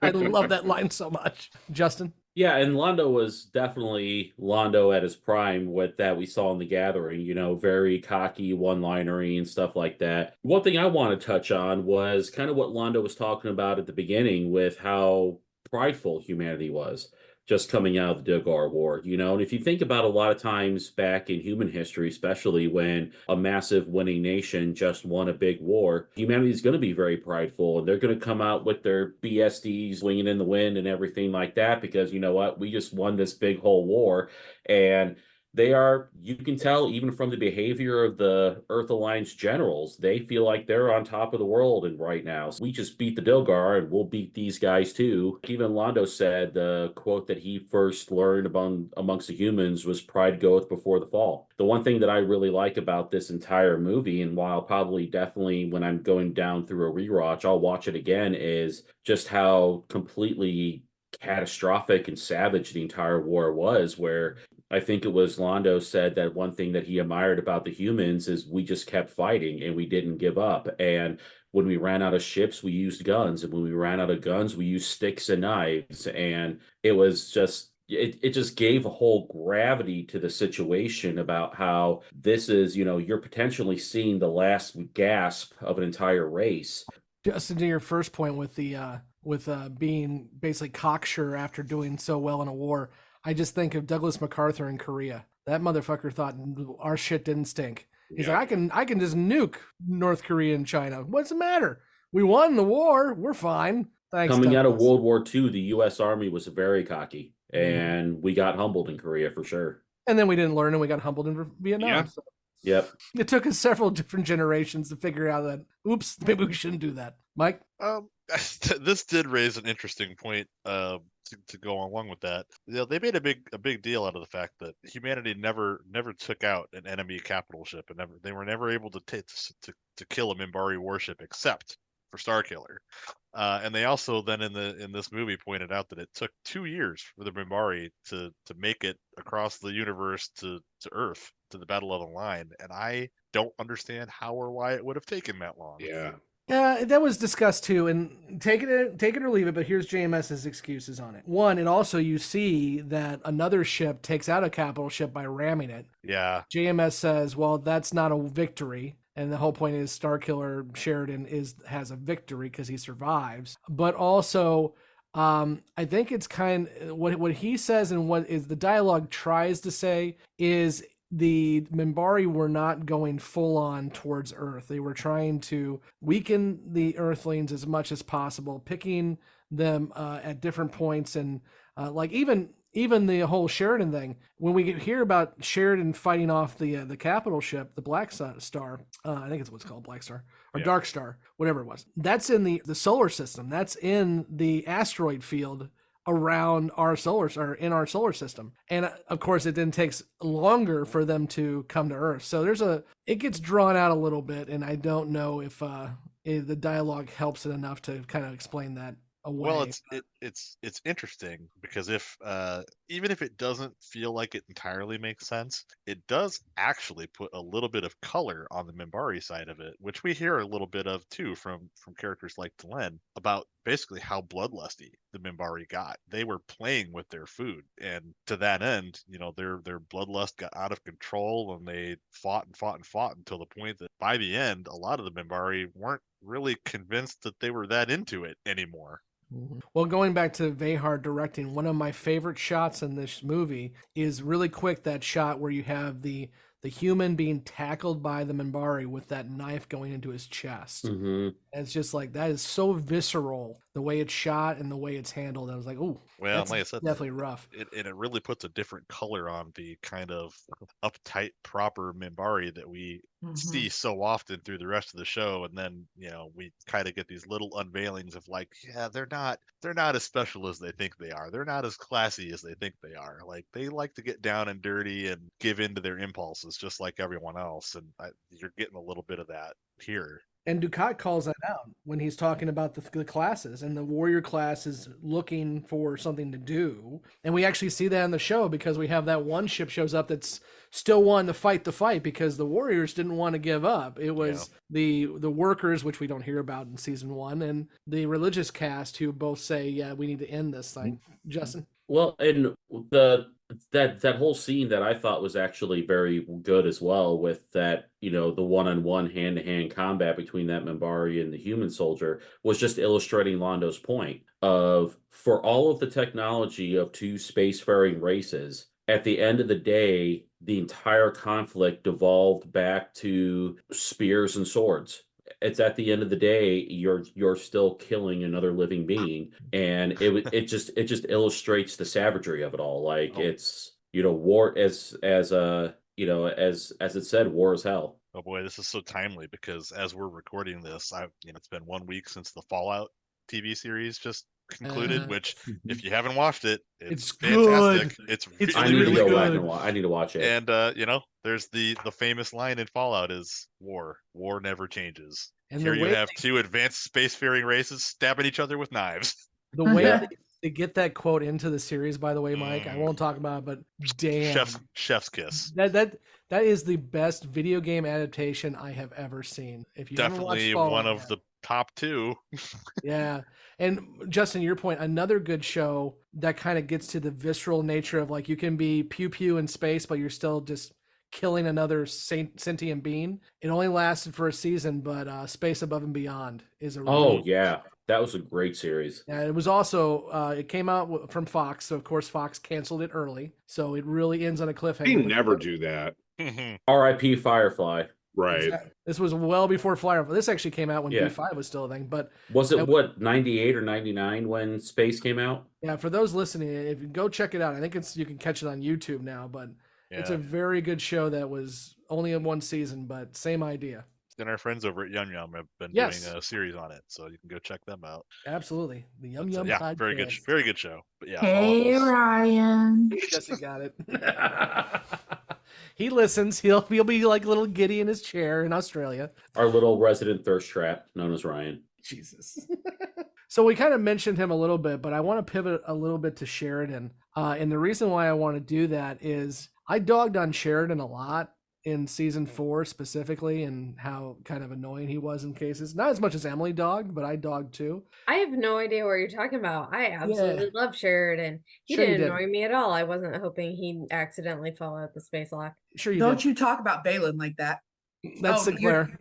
I love that line so much. Justin? Yeah, and Londo was definitely Londo at his prime with that we saw in the Gathering, very cocky, one-linery and stuff like that. One thing I want to touch on was kind of what Londo was talking about at the beginning with how prideful humanity was. just coming out of the Jakar War, you know? And if you think about a lot of times back in human history, especially when a massive winning nation just won a big war, humanity is going to be very prideful and they're going to come out with their BSDs swinging in the wind and everything like that because, you know what, we just won this big whole war. And they are, you can tell even from the behavior of the Earth Alliance generals, they feel like they're on top of the world and right now. So we just beat the Dilgar and we'll beat these guys too. Even Londo said the quote that he first learned amongst the humans was pride goeth before the fall. The one thing that I really like about this entire movie, and while probably definitely when I'm going down through a rewatch, I'll watch it again, is just how completely catastrophic and savage the entire war was, where I think it was Londo said that one thing that he admired about the humans is we just kept fighting and we didn't give up. And when we ran out of ships, we used guns. And when we ran out of guns, we used sticks and knives. And it was just, it just gave a whole gravity to the situation about how this is, you know, you're potentially seeing the last gasp of an entire race. Just to your first point with the being basically cocksure after doing so well in a war, I just think of Douglas MacArthur in Korea. That motherfucker thought our shit didn't stink. He's like, I can just nuke North Korea and China. What's the matter? We won the war. We're fine. Thanks. Coming out of World War II, the U.S. Army was very cocky, and we got humbled in Korea for sure. And then we didn't learn, and we got humbled in Vietnam. Yeah. So. Yep. It took us several different generations to figure out that, oops, maybe we shouldn't do that. Mike? This did raise an interesting point to go along with that. You know, they made a big deal out of the fact that humanity never took out an enemy capital ship, and they were never able to kill a Minbari warship except for Starkiller. And they also then in this movie pointed out that it took 2 years for the Minbari to make it across the universe to Earth, to the Battle of the Line, and I don't understand how or why it would have taken that long. Yeah. That was discussed too, and take it or leave it, but here's JMS's excuses on it. One, and also you see that another ship takes out a capital ship by ramming it. Yeah. JMS says, well, that's not a victory. And the whole point is Starkiller Sheridan has a victory because he survives. But also, I think it's what he says and what is the dialogue tries to say is the Minbari were not going full on towards Earth. They were trying to weaken the Earthlings as much as possible, picking them at different points. And like even the whole Sheridan thing, when we hear about Sheridan fighting off the capital ship, the Black Star, I think it's what's called Black Star or Dark Star, whatever it was. That's in the solar system. That's in the asteroid field around our in our solar system. And of course it then takes longer for them to come to Earth. So it gets drawn out a little bit, and I don't know if the dialogue helps it enough to kind of explain that away. Well, it's interesting because if even if it doesn't feel like it entirely makes sense, it does actually put a little bit of color on the Minbari side of it, which we hear a little bit of too from characters like Delenn about basically how bloodlusty the Minbari got. They were playing with their food, and to that end, you know, their bloodlust got out of control, and they fought and fought and fought until the point that by the end, a lot of the Minbari weren't really convinced that they were that into it anymore. Well, going back to Vehar directing, one of my favorite shots in this movie is really quick, that shot where you have the human being tackled by the Minbari with that knife going into his chest. Mm-hmm. And it's just like, that is so visceral, the way it's shot and the way it's handled. I was like, oh, well, like I said, definitely rough. It really puts a different color on the kind of uptight, proper Minbari that we see so often through the rest of the show. And then, you know, we kind of get these little unveilings of like, yeah, they're not as special as they think they are. They're not as classy as they think they are. Like, they like to get down and dirty and give in to their impulses just like everyone else. And you're getting a little bit of that here. And Dukat calls that out when he's talking about the classes, and the warrior class is looking for something to do. And we actually see that in the show because we have that one ship shows up that's still wanting to fight the fight because the warriors didn't want to give up. It was the workers, which we don't hear about in season 1, and the religious caste who both say, yeah, we need to end this thing. Justin? Well, and the that whole scene that I thought was actually very good as well, with that, the one-on-one hand-to-hand combat between that Minbari and the human soldier, was just illustrating Londo's point of, for all of the technology of two spacefaring races, at the end of the day, the entire conflict devolved back to spears and swords. It's at the end of the day, you're still killing another living being, and it just illustrates the savagery of it all. Like, it's war, as it said, war is hell. Oh boy, this is so timely, because as we're recording this, it's been 1 week since the Fallout TV series just concluded, which, if you haven't watched it, it's fantastic. Good. It's I need to go good. back and watch. I need to watch it. And there's the famous line in Fallout is war never changes. And here you have two advanced spacefaring races stabbing each other with knives. The way they get that quote into the series, by the way, Mike, I won't talk about it, but damn, chef's kiss. That is the best video game adaptation I have ever seen. If you definitely one of the top two. Yeah. And Justin, your point, another good show that kind of gets to the visceral nature of, like, you can be pew pew in space, but you're still just killing another sentient being. It only lasted for a season, but Space Above and Beyond is a that was a great series. Yeah, it was also it came out from Fox, so of course Fox canceled it early, so it really ends on a cliffhanger. They never do that. R.I.P. Firefly. Right. This was well before Firefly. This actually came out when B5 was still a thing. But was it 98 or 99 when Space came out? Yeah, for those listening, if you go check it out, I think you can catch it on YouTube now. But it's a very good show that was only in one season, but same idea. And our friends over at Yum Yum have been doing a series on it, so you can go check them out. Absolutely, the Yum Yum. Yeah, very good show. But yeah, hey Ryan, Jessi got it. He listens. He'll be like a little giddy in his chair in Australia. Our little resident thirst trap, known as Ryan. Jesus. So we kind of mentioned him a little bit, but I want to pivot a little bit to Sheridan. And the reason why I want to do that is I dogged on Sheridan a lot in season 4 specifically, and how kind of annoying he was in cases. Not as much as Emily dogged, but I dogged too. I have no idea what you're talking about. I absolutely love Sheridan. He didn't annoy me at all. I wasn't hoping he'd accidentally fall out the space lock. Sure you Don't you talk about Balin like that. That's Sinclair.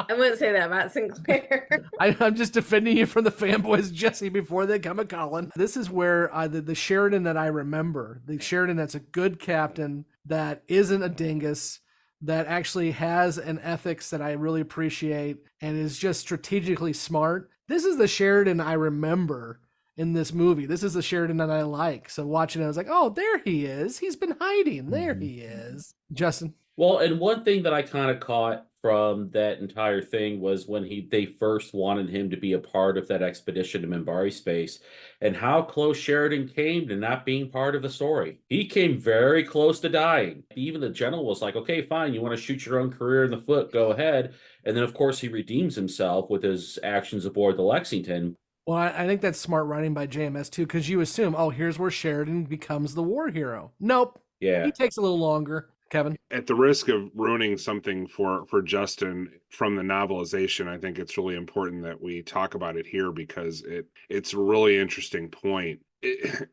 I wouldn't say that about Sinclair. I'm just defending you from the fanboys, Jessi, before they come at Colin. This is where the Sheridan that I remember, the Sheridan that's a good captain, that isn't a dingus, that actually has an ethics that I really appreciate and is just strategically smart. This is the Sheridan I remember in this movie. This is the Sheridan that I like. So watching it, I was like, oh, there he is. He's been hiding. There he is. Justin? Well, and one thing that I kind of caught from that entire thing was when they first wanted him to be a part of that expedition to Minbari space, and how close Sheridan came to not being part of the story. He came very close to dying. Even the general was like, okay, fine, you want to shoot your own career in the foot, go ahead. And then, of course, he redeems himself with his actions aboard the Lexington. Well, I think that's smart writing by JMS too, because you assume, oh, here's where Sheridan becomes the war hero. Nope. Yeah. He takes a little longer. Kevin? At the risk of ruining something for Justin from the novelization, I think it's really important that we talk about it here, because it's a really interesting point.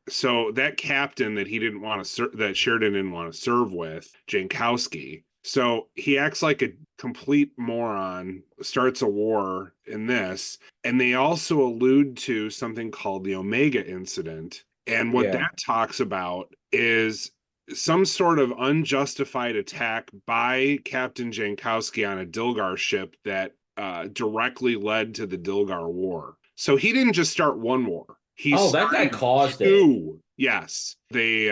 So that captain that he didn't want to that Sheridan didn't want to serve with, Jankowski, so he acts like a complete moron, starts a war in this, and they also allude to something called the Omega incident, and what that talks about is some sort of unjustified attack by Captain Jankowski on a Dilgar ship that directly led to the Dilgar War. So he didn't just start one war. That guy caused two. Yes. They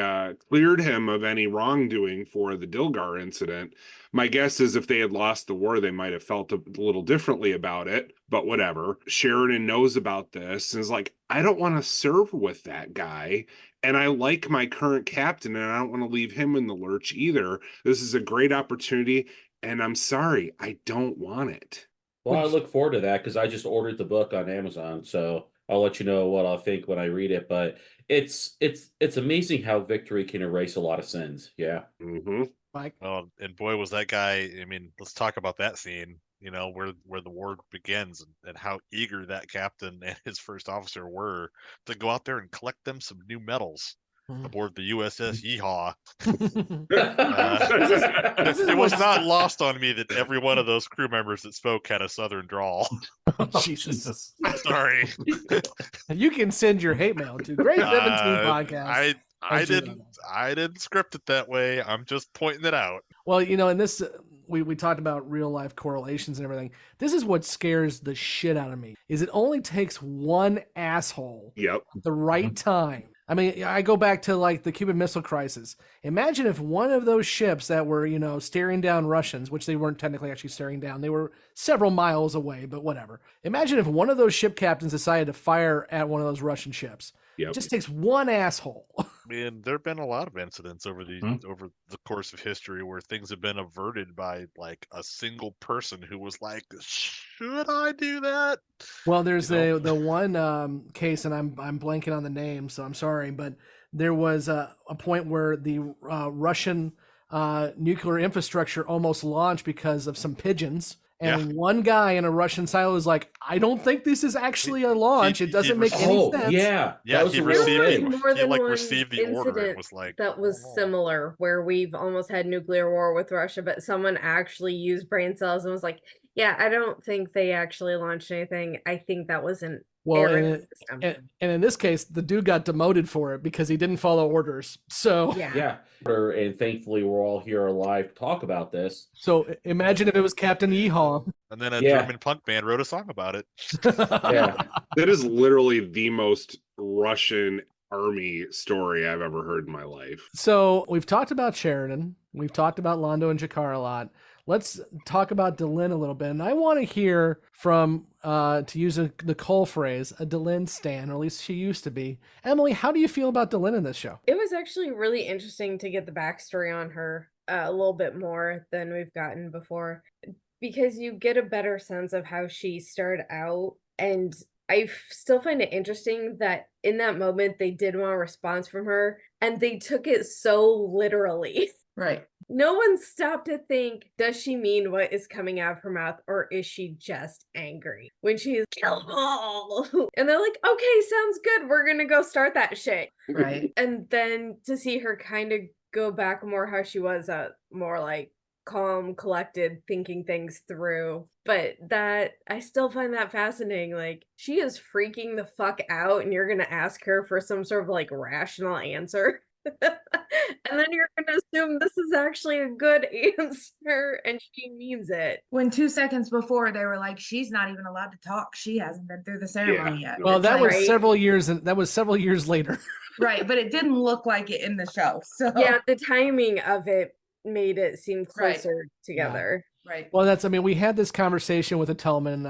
cleared him of any wrongdoing for the Dilgar incident. My guess is if they had lost the war, they might have felt a little differently about it, but whatever. Sheridan knows about this and is like, I don't want to serve with that guy. And I like my current captain, and I don't want to leave him in the lurch either. This is a great opportunity, and I'm sorry, I don't want it. Well, I look forward to that, because I just ordered the book on Amazon, so I'll let you know what I'll think when I read it. But it's amazing how victory can erase a lot of sins. Yeah. Mm-hmm. Mike? Oh, and boy, was that guy, I mean, let's talk about that scene. where the war begins, and how eager that captain and his first officer were to go out there and collect them some new medals aboard the USS Yeehaw. It was not lost on me that every one of those crew members that spoke had a southern drawl. Jesus. Sorry. You can send your hate mail to Grade 17 Podcast. I didn't script it that way. I'm just pointing it out. Well, in this, we talked about real life correlations and everything. This is what scares the shit out of me. Is it only takes one asshole at the right time. I mean, I go back to like the Cuban Missile Crisis. Imagine if one of those ships that were, staring down Russians, which they weren't technically actually staring down, they were several miles away, but whatever. Imagine if one of those ship captains decided to fire at one of those Russian ships. It just takes one asshole. I mean, there have been a lot of incidents over the course of history where things have been averted by like a single person who was like, "Should I do that?" Well, there's the one case, and I'm blanking on the name, so I'm sorry, but there was a point where the Russian nuclear infrastructure almost launched because of some pigeons. And one guy in a Russian silo is like, I don't think this is actually a launch. It doesn't make any sense. Yeah, he received the order. It was like that was similar, where we've almost had nuclear war with Russia, but someone actually used brain cells and was like, yeah, I don't think they actually launched anything. I think that was an error system. And in this case, the dude got demoted for it because he didn't follow orders. So yeah. And thankfully, we're all here alive to talk about this. So imagine if it was Captain Yeehaw. And then a German punk band wrote a song about it. That is literally the most Russian army story I've ever heard in my life. So we've talked about Sheridan. We've talked about Londo and Jakar a lot. Let's talk about Delenn a little bit. And I want to hear from, to use a Nicole phrase, a Delenn stan, or at least she used to be. Emily, how do you feel about Delenn in this show? It was actually really interesting to get the backstory on her a little bit more than we've gotten before, because you get a better sense of how she started out. And I still find it interesting that in that moment, they did want a response from her, and they took it so literally. Right. No one stopped to think, does she mean what is coming out of her mouth, or is she just angry when she is kill them all? And they're like, okay, sounds good. We're going to go start that shit. Right. And then to see her kind of go back more how she was, more like calm, collected, thinking things through. But that, I still find that fascinating. Like, she is freaking the fuck out, and you're going to ask her for some sort of like rational answer. And then you're going to assume this is actually a good answer and she means it. When 2 seconds before they were like, she's not even allowed to talk. She hasn't been through the ceremony yet. Well, that was several years, and that was several years later. Right, but it didn't look like it in the show. So yeah, the timing of it made it seem closer together. Yeah. Right. Well, we had this conversation with a Tellman, and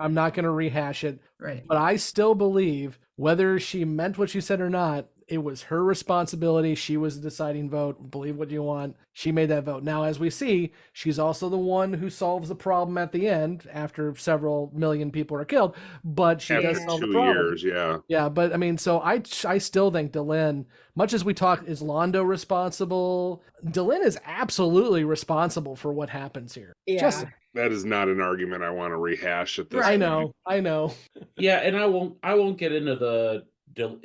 I'm not going to rehash it. Right. But I still believe, whether she meant what she said or not, it was her responsibility. She was the deciding vote. Believe what you want. She made that vote. Now, as we see, she's also the one who solves the problem at the end after several million people are killed. But she does solve the problem. 2 years, Yeah, but I mean, so I still think Delenn, much as we talk, is Londo responsible? Delenn is absolutely responsible for what happens here. Yeah. That is not an argument I want to rehash at this point. I know. Yeah, and I won't get into the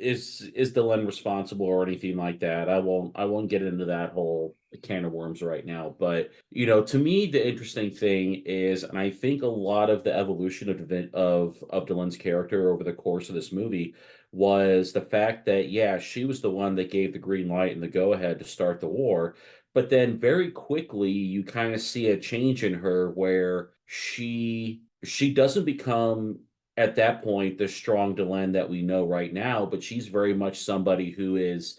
is Delenn responsible or anything like that. I won't get into that whole can of worms right now. But to me, the interesting thing is, and I think a lot of the evolution of Delenn's character over the course of this movie was the fact that she was the one that gave the green light and the go ahead to start the war. But then very quickly you kind of see a change in her where she doesn't become, at that point, the strong Delenn that we know right now, but she's very much somebody who is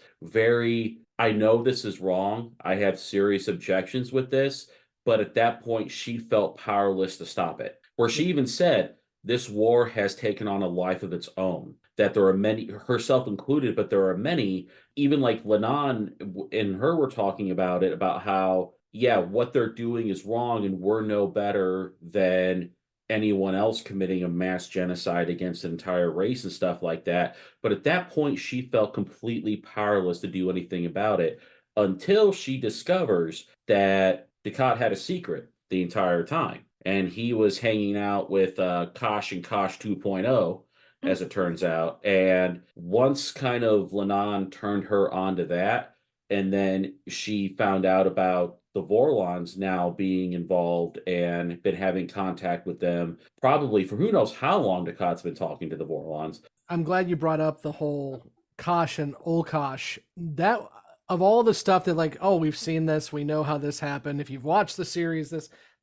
I know this is wrong. I have serious objections with this. But at that point, she felt powerless to stop it. Where she even said, this war has taken on a life of its own. That there are many, herself included, but there are many, even like Lennon and her were talking about it, about how, what they're doing is wrong and we're no better than anyone else committing a mass genocide against an entire race and stuff like that. But at that point, she felt completely powerless to do anything about it until she discovers that Jakar had a secret the entire time. and he was hanging out with Kosh and Kosh 2.0, as it turns out. And once kind of Lennon turned her onto that, and then she found out about the Vorlons now being involved and been having contact with them, probably for who knows how long Ducat's been talking to the Vorlons. I'm glad you brought up the whole Kosh and Olkosh. That, of all the stuff that, like, oh, we've seen this, we know how this happened. If you've watched the series,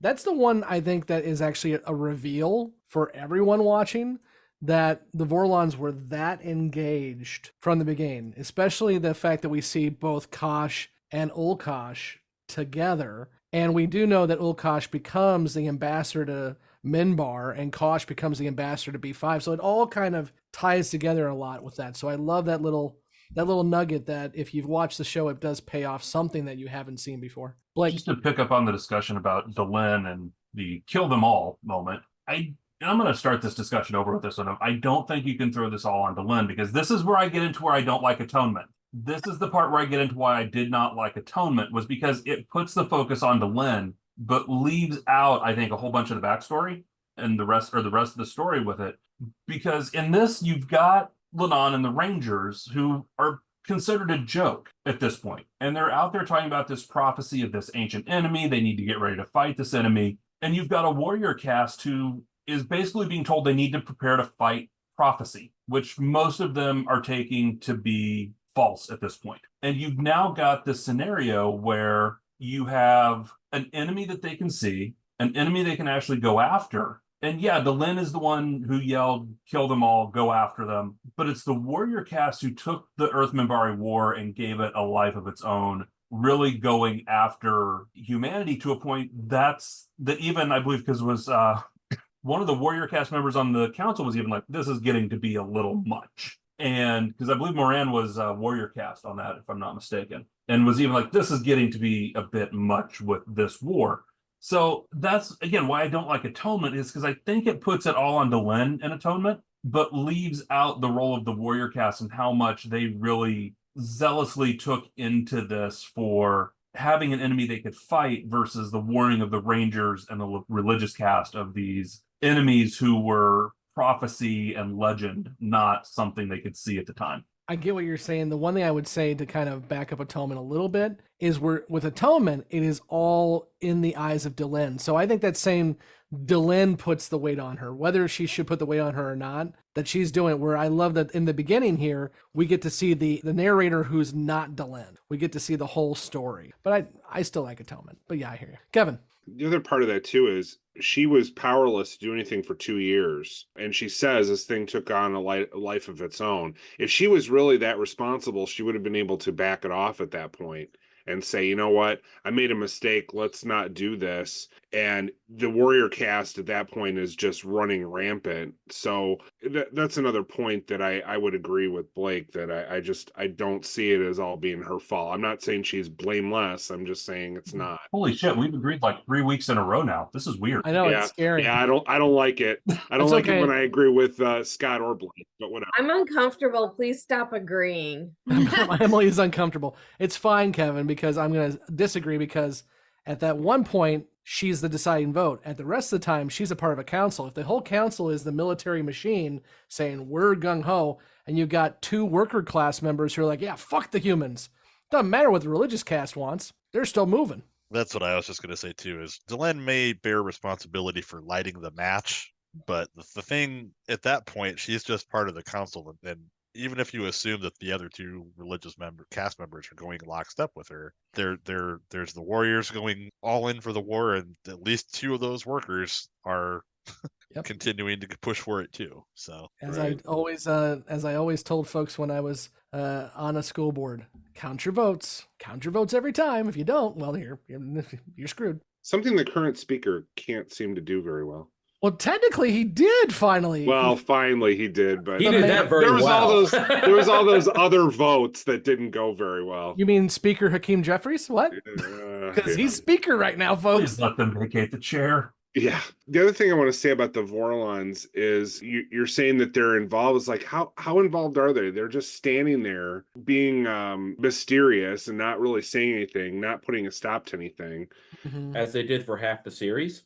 that's the one I think that is actually a reveal for everyone watching, that the Vorlons were that engaged from the beginning, especially the fact that we see both Kosh and Olkosh together. And we do know that Ulkosh becomes the ambassador to Minbar and Kosh becomes the ambassador to B5. So it all kind of ties together a lot with that. So I love that little nugget that if you've watched the show, it does pay off something that you haven't seen before. Blake. Just to pick up on the discussion about Delenn and the kill them all moment, I'm going to start this discussion over with this one. I don't think you can throw this all on Delenn, because this is where I get into where I don't like Atonement. This is the part where I get into why I did not like Atonement, was because it puts the focus on Delenn, but leaves out, I think, a whole bunch of the backstory and the rest of the story with it. Because in this, you've got Lennon and the Rangers, who are considered a joke at this point. And they're out there talking about this prophecy of this ancient enemy. They need to get ready to fight this enemy. And you've got a warrior cast who is basically being told they need to prepare to fight prophecy, which most of them are taking to be false at this point. And you've now got this scenario where you have an enemy that they can see, an enemy they can actually go after. And yeah, Delenn is the one who yelled, kill them all, go after them. But it's the warrior cast who took the Earth-Minbari War and gave it a life of its own, really going after humanity to a point that even, I believe, because it was one of the warrior cast members on the council was even like, this is getting to be a little much. And because I believe Moran was warrior cast on that, if I'm not mistaken, and was even like, this is getting to be a bit much with this war. So that's, again, why I don't like Atonement, is because I think it puts it all on Delenn in Atonement, but leaves out the role of the warrior cast and how much they really zealously took into this for having an enemy they could fight versus the warning of the Rangers and the religious cast of these enemies who were prophecy and legend, not something they could see at the time. I get what you're saying. The one thing I would say to kind of back up Atonement a little bit is with Atonement, it is all in the eyes of Delenn. So I think that's saying Delenn puts the weight on her, whether she should put the weight on her or not, that she's doing it. Where I love that in the beginning here, we get to see the narrator who's not Delenn. We get to see the whole story. But I still like Atonement. But yeah, I hear you. Kevin. The other part of that too is she was powerless to do anything for 2 years. And she says this thing took on a life of its own. If she was really that responsible, she would have been able to back it off at that point and say, you know what, I made a mistake. Let's not do this. And the warrior cast at that point is just running rampant. So that's another point that I would agree with Blake, that I don't see it as all being her fault. I'm not saying she's blameless. I'm just saying it's not. Holy shit, we've agreed like 3 weeks in a row now. This is weird. I know, it's scary. Yeah, I don't like it. I don't like it when I agree with Scott or Blake, but whatever. I'm uncomfortable. Please stop agreeing. Emily is uncomfortable. It's fine, Kevin, because I'm going to disagree, because at that one point, she's the deciding vote. At the rest of the time, she's a part of a council. If the whole council is the military machine saying, we're gung-ho, and you've got 2 worker class members who are like, yeah, fuck the humans. Doesn't matter what the religious caste wants. They're still moving. That's what I was just going to say, too, is Delenn may bear responsibility for lighting the match, but the thing, at that point, she's just part of the council, and even if you assume that the other 2 religious cast members are going lockstep with her, there's the warriors going all in for the war, and at least 2 of those workers are continuing to push for it too. So as I always told folks when I was on a school board, count your votes every time. If you don't, well, you're screwed. Something the current speaker can't seem to do very well. Well, technically, he did finally. Well, finally he did, but he did that very well. There was all those other votes that didn't go very well. You mean Speaker Hakeem Jeffries? What? Because he's speaker right now, folks. Please let them vacate the chair. Yeah. The other thing I want to say about the Vorlons is you're saying that they're involved. It's like, how involved are they? They're just standing there being mysterious and not really saying anything, not putting a stop to anything. As they did for half the series.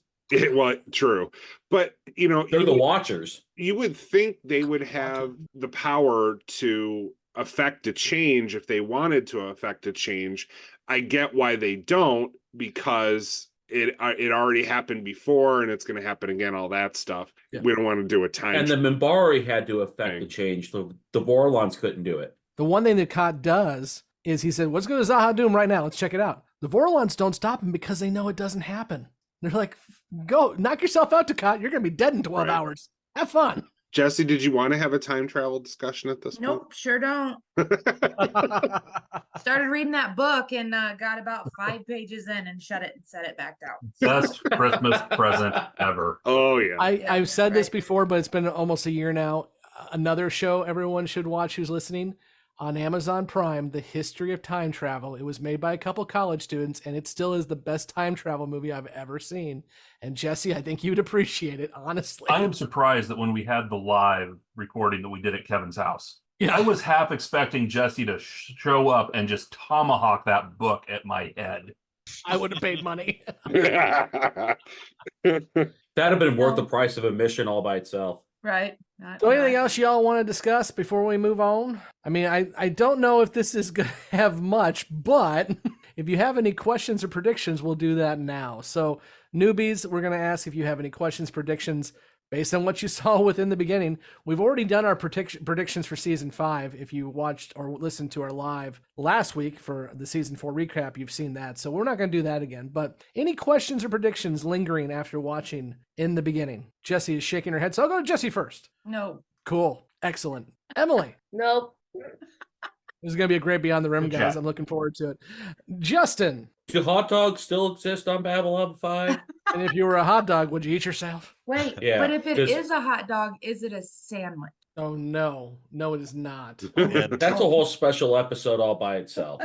Well, true. But, they're the Watchers. You would think they would have the power to affect a change if they wanted to affect a change. I get why they don't, because it already happened before and it's going to happen again, all that stuff. Yeah. We don't want to do a time. And the Minbari had to affect the change. The Vorlons couldn't do it. The one thing that Kot does is he said, "What's going to Zaha do right now? Let's check it out." The Vorlons don't stop him because they know it doesn't happen. They're like, "Go, knock yourself out, Kot. You're going to be dead in 12 hours. Have fun." Jessi, did you want to have a time travel discussion at this point? Nope, sure don't. Started reading that book and got about 5 pages in and shut it and set it back down. Best Christmas present ever. Oh, yeah. I've said this before, but it's been almost a year now. Another show everyone should watch who's listening, on Amazon Prime, The History of Time Travel. It was made by a couple college students, and it still is the best time travel movie I've ever seen. And Jessi, I think you'd appreciate it, honestly. I am surprised that when we had the live recording that we did at Kevin's house, I was half expecting Jessi to show up and just tomahawk that book at my head. I would have paid money. That'd have been worth the price of admission all by itself. Right. So anything else y'all want to discuss before we move on? I mean, I don't know if this is going to have much, but if you have any questions or predictions, we'll do that now. So newbies, we're going to ask if you have any questions, predictions, based on what you saw within the beginning. We've already done our predictions for season 5. If you watched or listened to our live last week for the season 4 recap, you've seen that. So we're not going to do that again. But any questions or predictions lingering after watching in the beginning? Jessi is shaking her head. So I'll go to Jessi first. No. Cool. Excellent. Emily. Nope. This is going to be a great Beyond the Rim, guys. I'm looking forward to it. Justin. Do hot dogs still exist on Babylon 5? And if you were a hot dog, would you eat yourself? Wait, but if it is a hot dog, is it a sandwich? Oh, no. No, it is not. That's a whole special episode all by itself.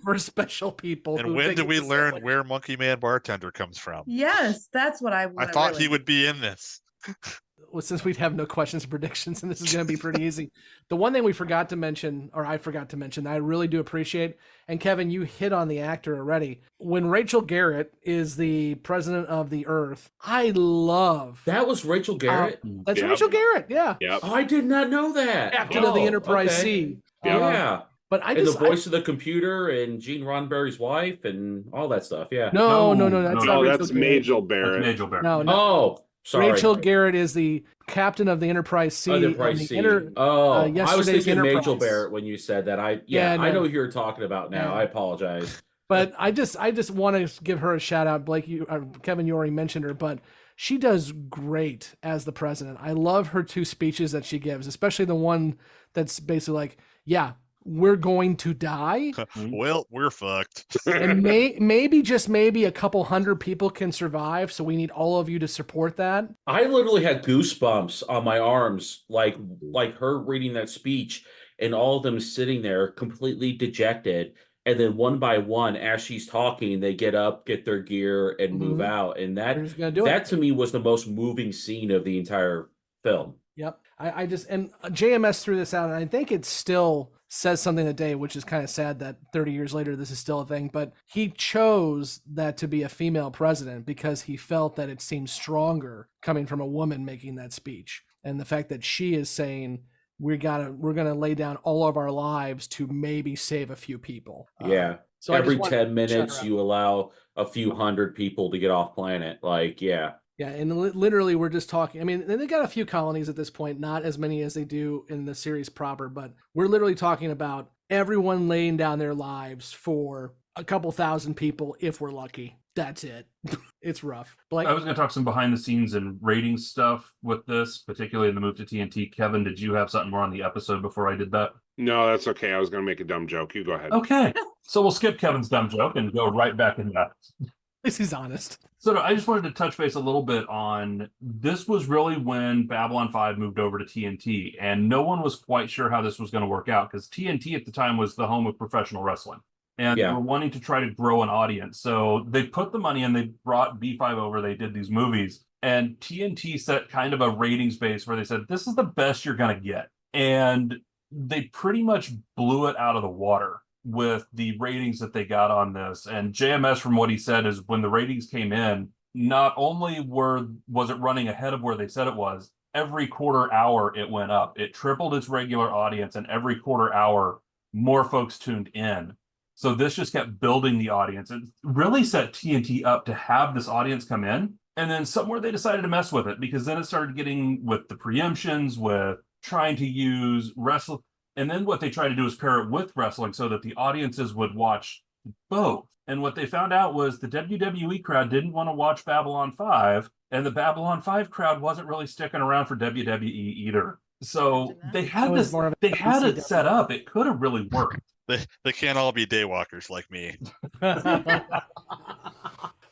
for special people. And when do we learn where Monkey Man Bartender comes from? Yes, that's what I want. I thought he would be in this. Well, since we have no questions or predictions, and this is going to be pretty easy. The one thing we forgot to mention, or I forgot to mention, that I really do appreciate, and Kevin, you hit on the actor already. When Rachel Garrett is the president of the Earth, I love... That was Rachel Garrett? That's Rachel Garrett, yeah. Yep. Oh, I did not know that. Captain of the Enterprise C. Yeah. But I just... And the voice of the computer, and Gene Roddenberry's wife, and all that stuff, yeah. No, that's not Rachel that's Majel Barrett. That's Majel Barrett. No. Oh, sorry. Rachel Garrett is the captain of the Enterprise C. Enterprise C. I was thinking Majel Barrett when you said that. I know who you're talking about now. I apologize. But I just want to give her a shout out. Blake, Kevin, you already mentioned her, but she does great as the president. I love her 2 speeches that she gives, especially the one that's basically like, yeah, we're going to die. Well, we're fucked. And maybe just maybe a couple hundred people can survive. So we need all of you to support that. I literally had goosebumps on my arms, like her reading that speech, and all of them sitting there completely dejected. And then one by one, as she's talking, they get up, get their gear, and move out. And that to me was the most moving scene of the entire film. Yep. I just, and JMS threw this out, and I think it's still says something today, which is kind of sad that 30 years later this is still a thing, but he chose that to be a female president because he felt that it seemed stronger coming from a woman making that speech. And the fact that she is saying we're gonna lay down all of our lives to maybe save a few people. Yeah. So every 10 minutes you allow a few hundred people to get off planet. Yeah, and literally we're just talking. I mean, they got a few colonies at this point, not as many as they do in the series proper, but we're literally talking about everyone laying down their lives for a couple thousand people if we're lucky. That's it. It's rough. I was going to talk some behind the scenes and rating stuff with this, particularly in the move to TNT. Kevin, did you have something more on the episode before I did that? No, that's okay. I was going to make a dumb joke. You go ahead. Okay. So we'll skip Kevin's dumb joke and go right back into that. This is honest. So I just wanted to touch base a little bit on, this was really when Babylon 5 moved over to TNT, and no one was quite sure how this was going to work out because TNT at the time was the home of professional wrestling. And they were wanting to try to grow an audience. So they put the money and they brought B5 over, they did these movies, and TNT set kind of a ratings base where they said, this is the best you're going to get. And they pretty much blew it out of the water with the ratings that they got on this. And JMS, from what he said, is when the ratings came in, not only was it running ahead of where they said it was, every quarter hour it went up. It tripled its regular audience, and every quarter hour more folks tuned in. So this just kept building the audience. It really set TNT up to have this audience come in. And then somewhere they decided to mess with it, because then it started getting with the preemptions, with trying to use wrestling. And then what they tried to do is pair it with wrestling so that the audiences would watch both. And what they found out was the WWE crowd didn't want to watch Babylon 5, and the Babylon 5 crowd wasn't really sticking around for WWE either. So they had it set up. It could have really worked. They can't all be daywalkers like me.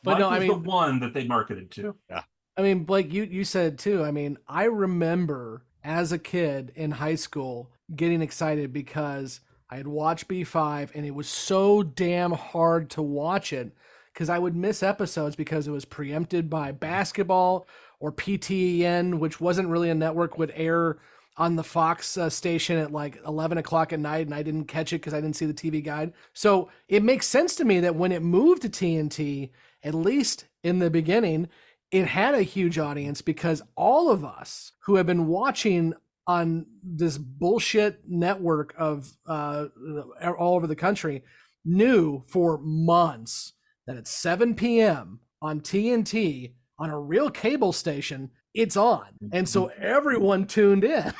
But no, I mean, the one that they marketed to. Yeah. I mean, Blake, you said too. I mean, I remember as a kid in high school getting excited because I had watched B5 and it was so damn hard to watch it because I would miss episodes because it was preempted by basketball, or PTEN, which wasn't really a network, would air on the Fox station at like 11 o'clock at night, and I didn't catch it because I didn't see the TV guide. So it makes sense to me that when it moved to TNT, at least in the beginning, it had a huge audience because all of us who have been watching on this bullshit network of all over the country knew for months that at 7 p.m. on TNT, on a real cable station, it's on. And so everyone tuned in.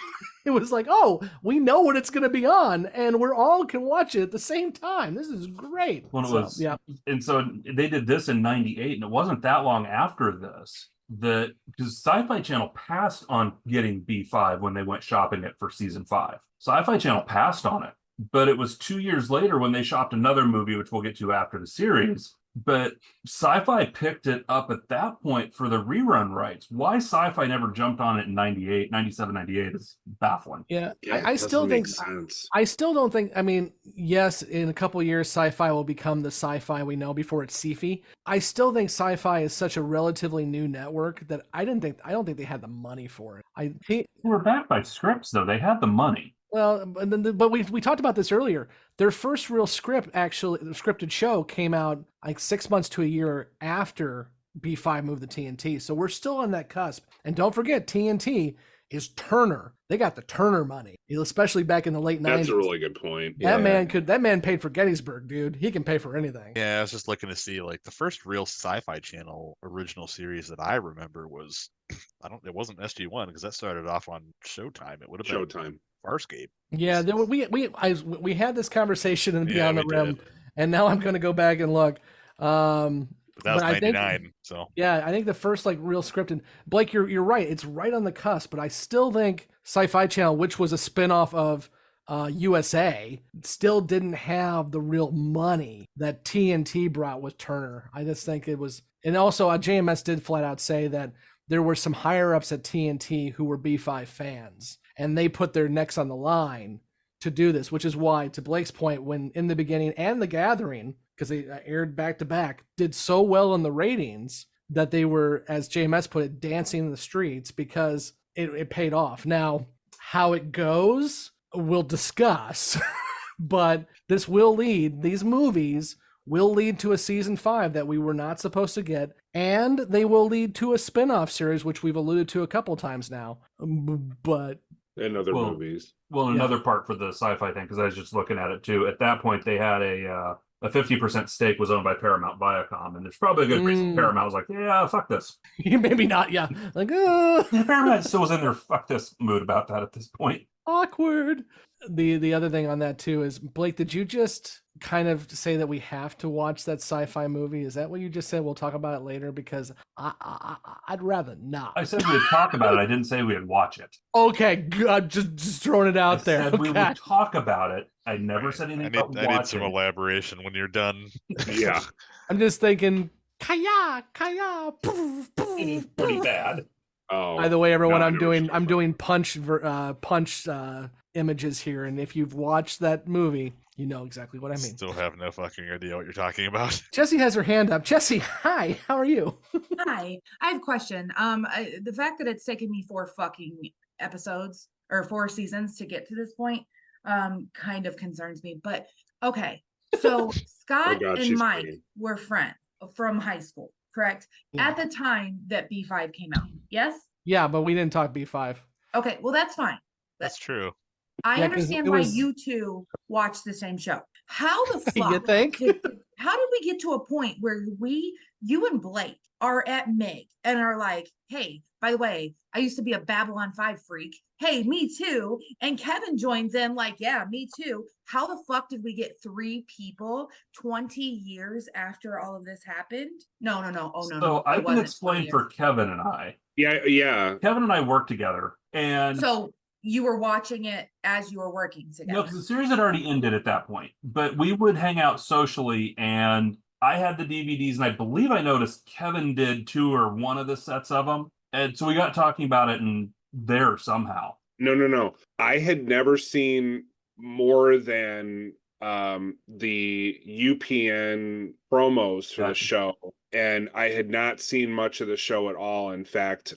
It was like, oh, we know when it's going to be on, and we're all can watch it at the same time. This is great. When it was, yeah. And so they did this in '98, and it wasn't that long after this that, because Sci-Fi Channel passed on getting B5 when they went shopping it for season 5. Sci-Fi Channel passed on it, but it was 2 years later when they shopped another movie, which we'll get to after the series. But Sci-Fi picked it up at that point for the rerun rights. Why Sci-Fi never jumped on it in 98, 97, 98 is baffling. Yeah, I still think sense. I still don't think, I mean, yes, in a couple of years, Sci-Fi will become the Sci-Fi we know before it's sci-fi. I still think Sci-Fi is such a relatively new network that I don't think they had the money for it. They were backed by Scripps, though. They had the money. Well, but we talked about this earlier. Their first real scripted show came out like 6 months to a year after B5 moved to TNT. So we're still on that cusp. And don't forget, TNT is Turner. They got the Turner money, especially back in the late 90s. That's a really good point. That man paid for Gettysburg, dude. He can pay for anything. Yeah, I was just looking to see, like, the first real Sci-Fi Channel original series that I remember was, it wasn't SG1 because that started off on Showtime. It would have been Showtime. Farscape. Yeah, we had this conversation in Beyond the Rim, and now I'm going to go back and look. That was 99. So yeah, I think the first like real scripted. Blake, you're right. It's right on the cusp, but I still think Sci-Fi Channel, which was a spinoff of USA, still didn't have the real money that TNT brought with Turner. I just think it was, and also JMS did flat out say that there were some higher ups at TNT who were B5 fans, and they put their necks on the line to do this, which is why, to Blake's point, when In the Beginning and The Gathering, because they aired back to back, did so well in the ratings that they were, as JMS put it, dancing in the streets because it paid off. Now, how it goes, we'll discuss, but these movies will lead to a season 5 that we were not supposed to get, and they will lead to a spin-off series, which we've alluded to a couple times now. But and other movies. Well, another part for the Sci-Fi thing, because I was just looking at it too. At that point, they had a 50% stake was owned by Paramount Viacom, and there's probably a good reason Paramount was like, yeah, fuck this. Maybe not, yeah. Like, Paramount still was in their fuck this mood about that at this point. Awkward. The other thing on that too is, Blake, did you just kind of say that we have to watch that Sci-Fi movie? Is that what you just said? We'll talk about it later, because I'd rather not. I said we'd talk about it. I didn't say we'd watch it. Okay, good. Just throwing it out there. We would talk about it. I never said anything about watching. I need some elaboration when you're done. Yeah. I'm just thinking, kaya, poof, poof. It's pretty bad. Oh. By the way, everyone, I'm doing punch images here, and if you've watched that movie, you know exactly what I mean. Still have no fucking idea what you're talking about. Jessi has her hand up. Jessi, hi. How are you? Hi. I have a question. The fact that it's taken me 4 fucking episodes or 4 seasons to get to this point, kind of concerns me. But okay, so Scott and Mike were friends from high school correct? Yeah. At the time that B5 came out. Yes? Yeah, but we didn't talk B5. Okay, well, that's fine. That's true. I Yeah, 'cause understand it why was- you two watch the same show. How the fuck You think? how did we get to a point where you and Blake are at MIG and are like, hey, by the way, I used to be a Babylon 5 freak. Hey, me too. And Kevin joins in like, yeah, me too. How the fuck did we get 3 people 20 years after all of this happened? No. Oh, no. So I it can wasn't explain 20 for years. Kevin and I. Yeah. Kevin and I work together, and So you were watching it as you were working together. no, because the series had already ended at that point. But we would hang out socially, and I had the DVDs, and I believe I noticed Kevin did 2 or 1 of the sets of them, and so we got talking about it, and there somehow. No. I had never seen more than the UPN promos for the show, and I had not seen much of the show at all. In fact,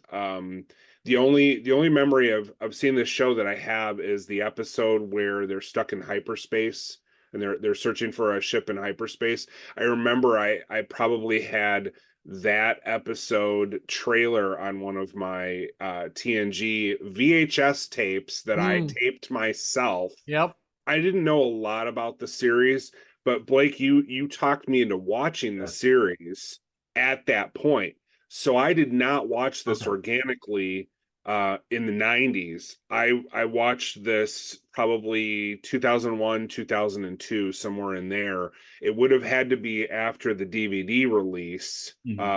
the only memory of seeing this show that I have is the episode where they're stuck in hyperspace and they're searching for a ship in hyperspace. I remember I probably had that episode trailer on one of my TNG VHS tapes that I taped myself. Yep. I didn't know a lot about the series, but Blake, you talked me into watching the series at that point. So I did not watch this organically in the 90s. I watched this probably 2001, 2002, somewhere in there. It would have had to be after the DVD release,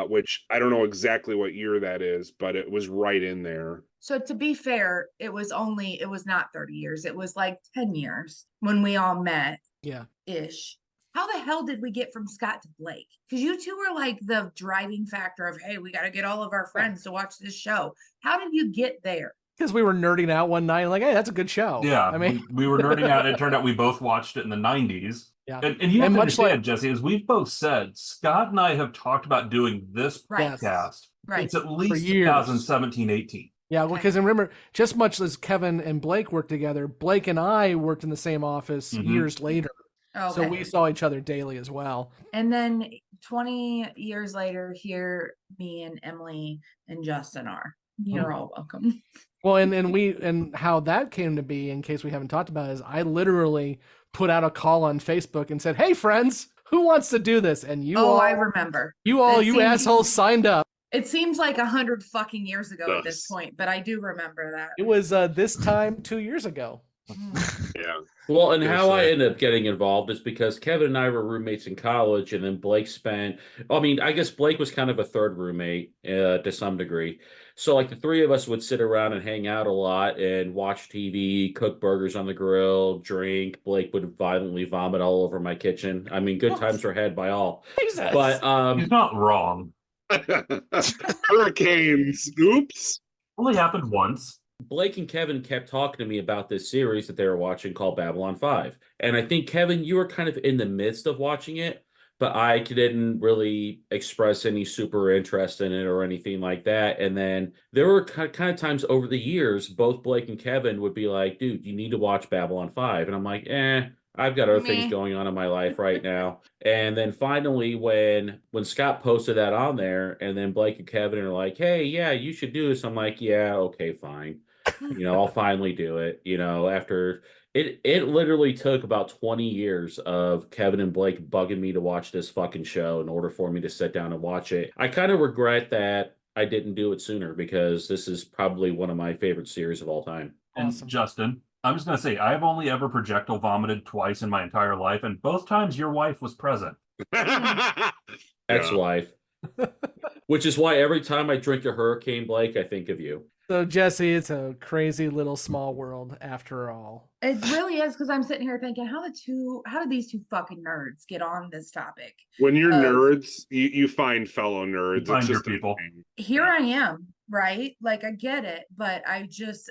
which I don't know exactly what year that is, but it was right in there. So to be fair, it was not 30 years. It was like 10 years when we all met. Yeah. Ish. How the hell did we get from Scott to Blake? Because you two were like the driving factor of, hey, we got to get all of our friends to watch this show. How did you get there? Because we were nerding out one night, like, hey, that's a good show. Yeah, I mean, we were nerding out, and it turned out we both watched it in the 90s. Yeah. And you have And to much understand, Jesse, as we've both said, Scott and I have talked about doing this Right. podcast. Right. It's at least years. 2017, 18. yeah, because remember, just much as Kevin and Blake worked together, Blake and I worked in the same office years later. So Okay. we saw each other daily as well. And then 20 years later, here me and Emily and Justin are. You're all welcome. Well, and how that came to be, in case we haven't talked about it, is I literally put out a call on Facebook and said, hey, friends, who wants to do this? And you all, I remember. You assholes signed up. It seems like 100 fucking years ago at this point, but I do remember that. It was this time 2 years ago. Yeah. Well, and how I ended up getting involved is because Kevin and I were roommates in college, and then Blake I guess Blake was kind of a third roommate to some degree. So like the 3 of us would sit around and hang out a lot and watch TV, cook burgers on the grill, drink. Blake would violently vomit all over my kitchen. I mean, good times were had by all. Jesus. But He's not wrong. Hurricanes. Oops. Only happened once. Blake and Kevin kept talking to me about this series that they were watching called Babylon 5. And I think, Kevin, you were kind of in the midst of watching it, but I didn't really express any super interest in it or anything like that. And then there were kind of times over the years, both Blake and Kevin would be like, dude, you need to watch Babylon 5. And I'm like, I've got other things going on in my life right now. And then finally, when Scott posted that on there, and then Blake and Kevin are like, hey, yeah, you should do this. I'm like, yeah, okay, fine. I'll finally do it. After it literally took about 20 years of Kevin and Blake bugging me to watch this fucking show in order for me to sit down and watch it. I kind of regret that I didn't do it sooner, because this is probably one of my favorite series of all time. And Justin, I'm just going to say, I've only ever projectile vomited twice in my entire life, and both times your wife was present. Ex-wife. Which is why every time I drink a Hurricane, Blake, I think of you. So, Jesse, it's a crazy little small world after all. It really is, because I'm sitting here thinking, how did these two fucking nerds get on this topic? When you're nerds, you find fellow nerds. You find it's your just people. Here I am, right? Like, I get it, but I just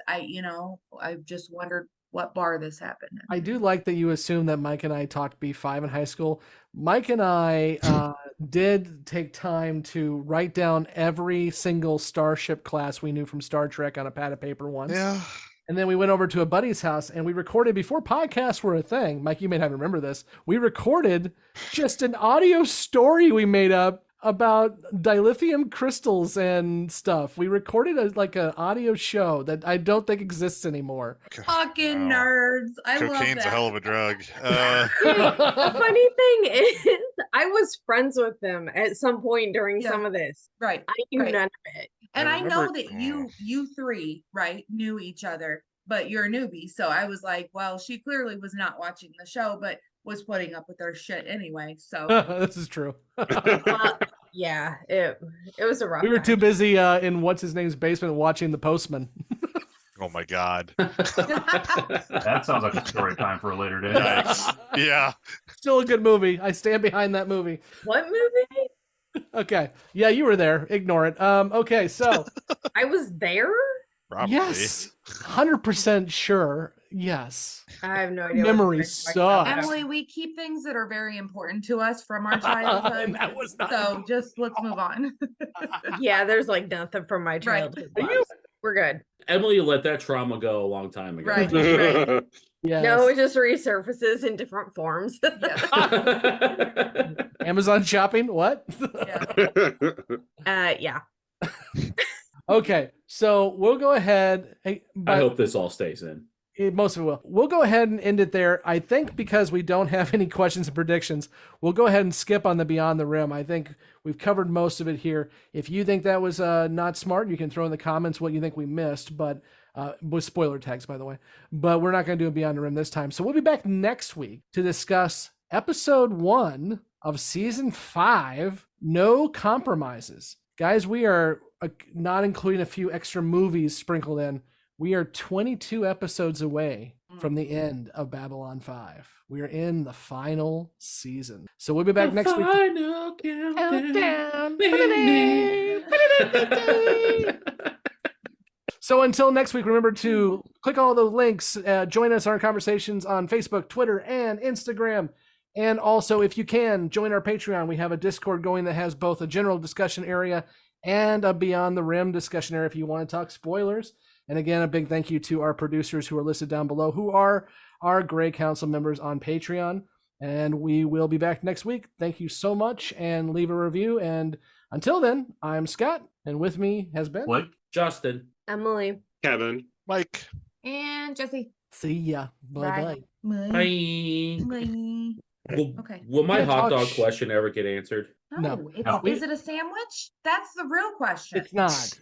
wondered what bar this happened in. I do like that you assume that Mike and I talked B5 in high school. Mike and I did take time to write down every single starship class we knew from Star Trek on a pad of paper once. Yeah. And then we went over to a buddy's house and we recorded, before podcasts were a thing, Mike, you may not remember this, we recorded just an audio story we made up about dilithium crystals and stuff. We recorded an audio show that I don't think exists anymore. Fucking nerds. I love that. Cocaine's a hell of a drug. The funny thing is, I was friends with them at some point during some of this. Right. I knew none of it. And I know that you three, right, knew each other, but you're a newbie. So I was like, well, she clearly was not watching the show, but was putting up with their shit anyway. So this is true. Yeah, it was a rough. We were too busy in what's his name's basement watching The Postman. Oh my God. That sounds like a story time for a later day. Yikes. Yeah. Still a good movie. I stand behind that movie. What movie? Okay. Yeah, you were there. Ignore it. Okay, so I was there? Probably. Yes. 100% sure. Yes. I have no idea. Memory sucks. Emily, we keep things that are very important to us from our childhood. That was not so just let's move on. Yeah, there's like nothing from my childhood. We're good. Emily let that trauma go a long time ago. Right. Yes. No, it just resurfaces in different forms. Amazon shopping? What? Yeah. Okay, so we'll go ahead. I hope this all stays in. Most of it will. We'll go ahead and end it there. I think because we don't have any questions and predictions, we'll go ahead and skip on the Beyond the Rim. I think we've covered most of it here. If you think that was not smart, you can throw in the comments what you think we missed, but with spoiler tags, by the way. But we're not going to do a Beyond the Rim this time. So we'll be back next week to discuss episode 1 of season 5, No Compromises. Guys, we are not including a few extra movies sprinkled in. We are 22 episodes away from the end of Babylon 5. We are in the final season. So we'll be back next week. Final countdown. So until next week, remember to click all those links. Join us in our conversations on Facebook, Twitter, and Instagram. And also, if you can, join our Patreon. We have a Discord going that has both a general discussion area and a Beyond the Rim discussion area if you want to talk spoilers. And again, a big thank you to our producers who are listed down below, who are our Grey Council members on Patreon. And we will be back next week. Thank you so much, and leave a review. And until then, I'm Scott, and with me has been Blake, Justin, Emily, Kevin, Mike, and Jessi. See ya. Bye-bye. Bye. Okay. Will my hot dog question ever get answered? No. Is it a sandwich? That's the real question. It's not.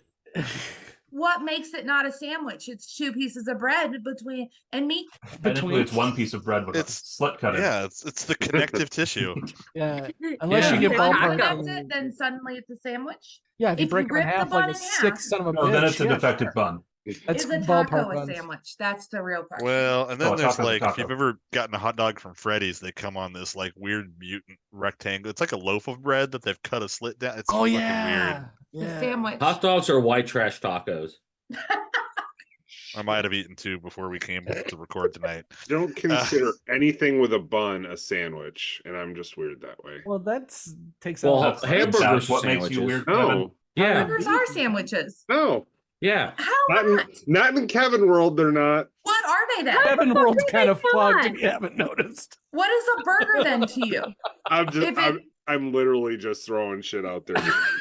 What makes it not a sandwich? It's 2 pieces of bread between and meat. Technically, it's 1 piece of bread with a slit cut in. Yeah, it's the connective tissue. Yeah, unless you get If ballpark. that's it, then suddenly it's a sandwich. Yeah, if you break it in rip the half bun like a in sick half, son of a No, bitch. then it's a defective bun. That's is a ballpark taco a buns. sandwich? That's the real question. Well, and then Oh, there's taco's a like, if taco. you've ever gotten a hot dog from Freddy's, they come on this like weird mutant rectangle. It's like a loaf of bread that they've cut a slit down. It's fucking weird. The sandwich. Hot dogs are white trash tacos. I might have eaten 2 before we came to record tonight. Don't consider anything with a bun a sandwich, and I'm just weird that way. Well, takes Well, out. hamburgers That's what are makes you sandwiches. weird. No, Kevin. Yeah, Hamburgers are sandwiches. no, yeah. How not in Kevin world. They're not. What are they then? Kevin World's kind of not? fucked if you haven't noticed. What is a burger then to you? I'm literally just throwing shit out there.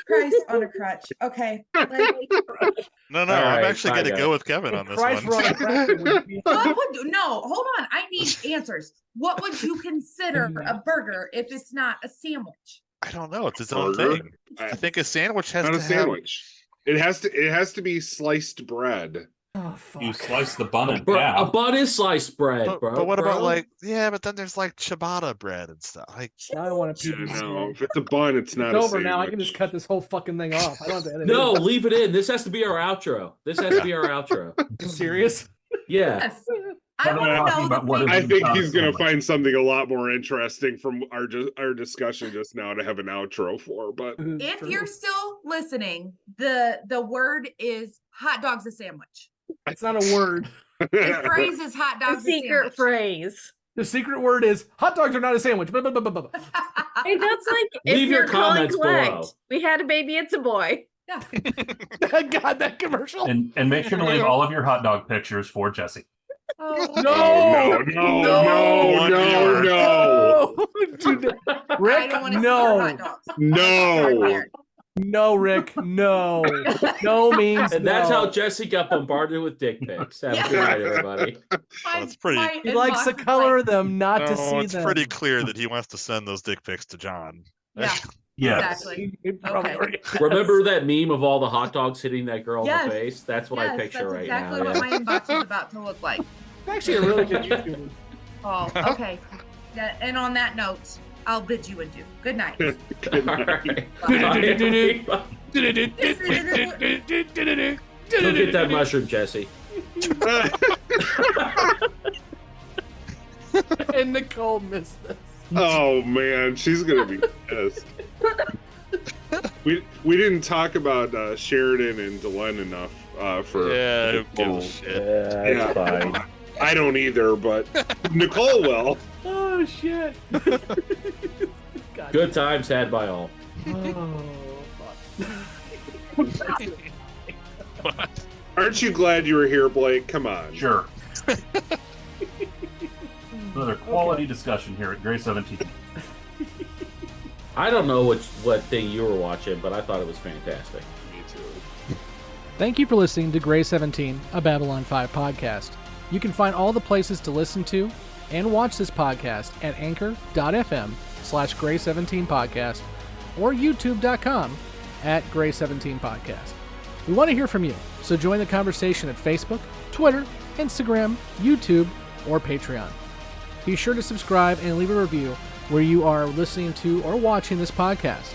Christ on a crutch. Okay. No, All I'm right, actually bye, going to guys. go with Kevin on this Christ, one. we're on a crack, it would be- No, hold on. I need answers. What would you consider a burger if it's not a sandwich? I don't know. It's its own Burger? thing. I think a sandwich has Not to a sandwich. It has to be sliced bread. Oh, fuck. You slice the bun in A half. bun is sliced bread, But, bro. but what about bro? like, yeah, but then there's like ciabatta bread and stuff. Like, Now I want to Yeah, pee. no, if it's a bun, it's not It's a over now. I can sandwich. just cut this whole fucking thing off. I don't have to edit No, it. leave it in. This has to be our outro. This has to be our outro. Serious? Yeah. Yes. I But want they're to talking know about the what thing. I think Not a he's gonna sandwich. find something a lot more interesting from our discussion just now to have an outro for. But If you're still listening, the word is hot dog's a sandwich. It's not a word. The phrase is hot The dog's a secret sandwich. phrase. The secret word is hot dogs are not a sandwich. Blah, blah, blah, blah, blah. Hey, that's like if Leave your you're calling comments collect. below. We had a baby, it's a boy. God, that commercial. And make sure to leave all of your hot dog pictures for Jessi. Oh, No, Dude, I Rick, don't want to see your hot no. dogs. no. No, Rick, no. No means And that's no. how Jessi got bombarded with dick pics. Have a good night, everybody. It's pretty. He likes to color them, not to No, see it's them. pretty clear that he wants to send those dick pics to John. Yeah. Yes. Exactly. He probably Okay. already has. Remember that meme of all the hot dogs hitting that girl in Yes. the face? That's what I picture that's right exactly now. what Yeah. my inbox is about to look like. Actually, a really good YouTuber. Oh, okay. Yeah, and on that note, I'll bid you adieu. Good night. Good night. Go get that mushroom, Jessi. And Nicole missed this. Oh man, she's gonna be pissed. We didn't talk about Sheridan and Delenn enough for Yeah, who Nicole. gives a shit? It's fine. I don't either, but Nicole will. Oh, shit. Good times had by all. Oh, fuck. Aren't you glad you were here, Blake? Come on. Sure. Another quality discussion here at Gray 17. I don't know what thing you were watching, but I thought it was fantastic. Me too. Thank you for listening to Gray 17, a Babylon 5 podcast. You can find all the places to listen to and watch this podcast at anchor.fm/Gray17podcast or youtube.com at Gray17podcast. We want to hear from you, so join the conversation at Facebook, Twitter, Instagram, YouTube, or Patreon. Be sure to subscribe and leave a review where you are listening to or watching this podcast.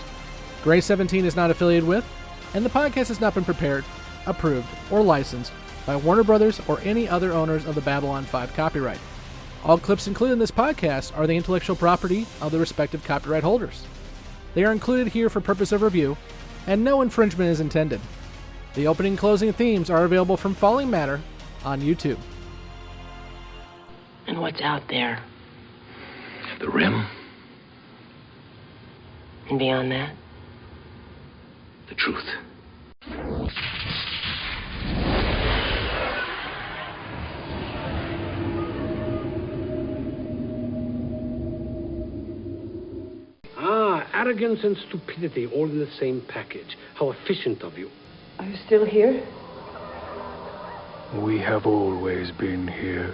Gray 17 is not affiliated with, and the podcast has not been prepared, approved, or licensed by Warner Brothers or any other owners of the Babylon 5 copyright. All clips included in this podcast are the intellectual property of the respective copyright holders. They are included here for purpose of review, and no infringement is intended. The opening and closing themes are available from Falling Matter on YouTube. And what's out there? The rim, And beyond that? the truth. Arrogance and stupidity all in the same package. How efficient of you. Are you still here? We have always been here.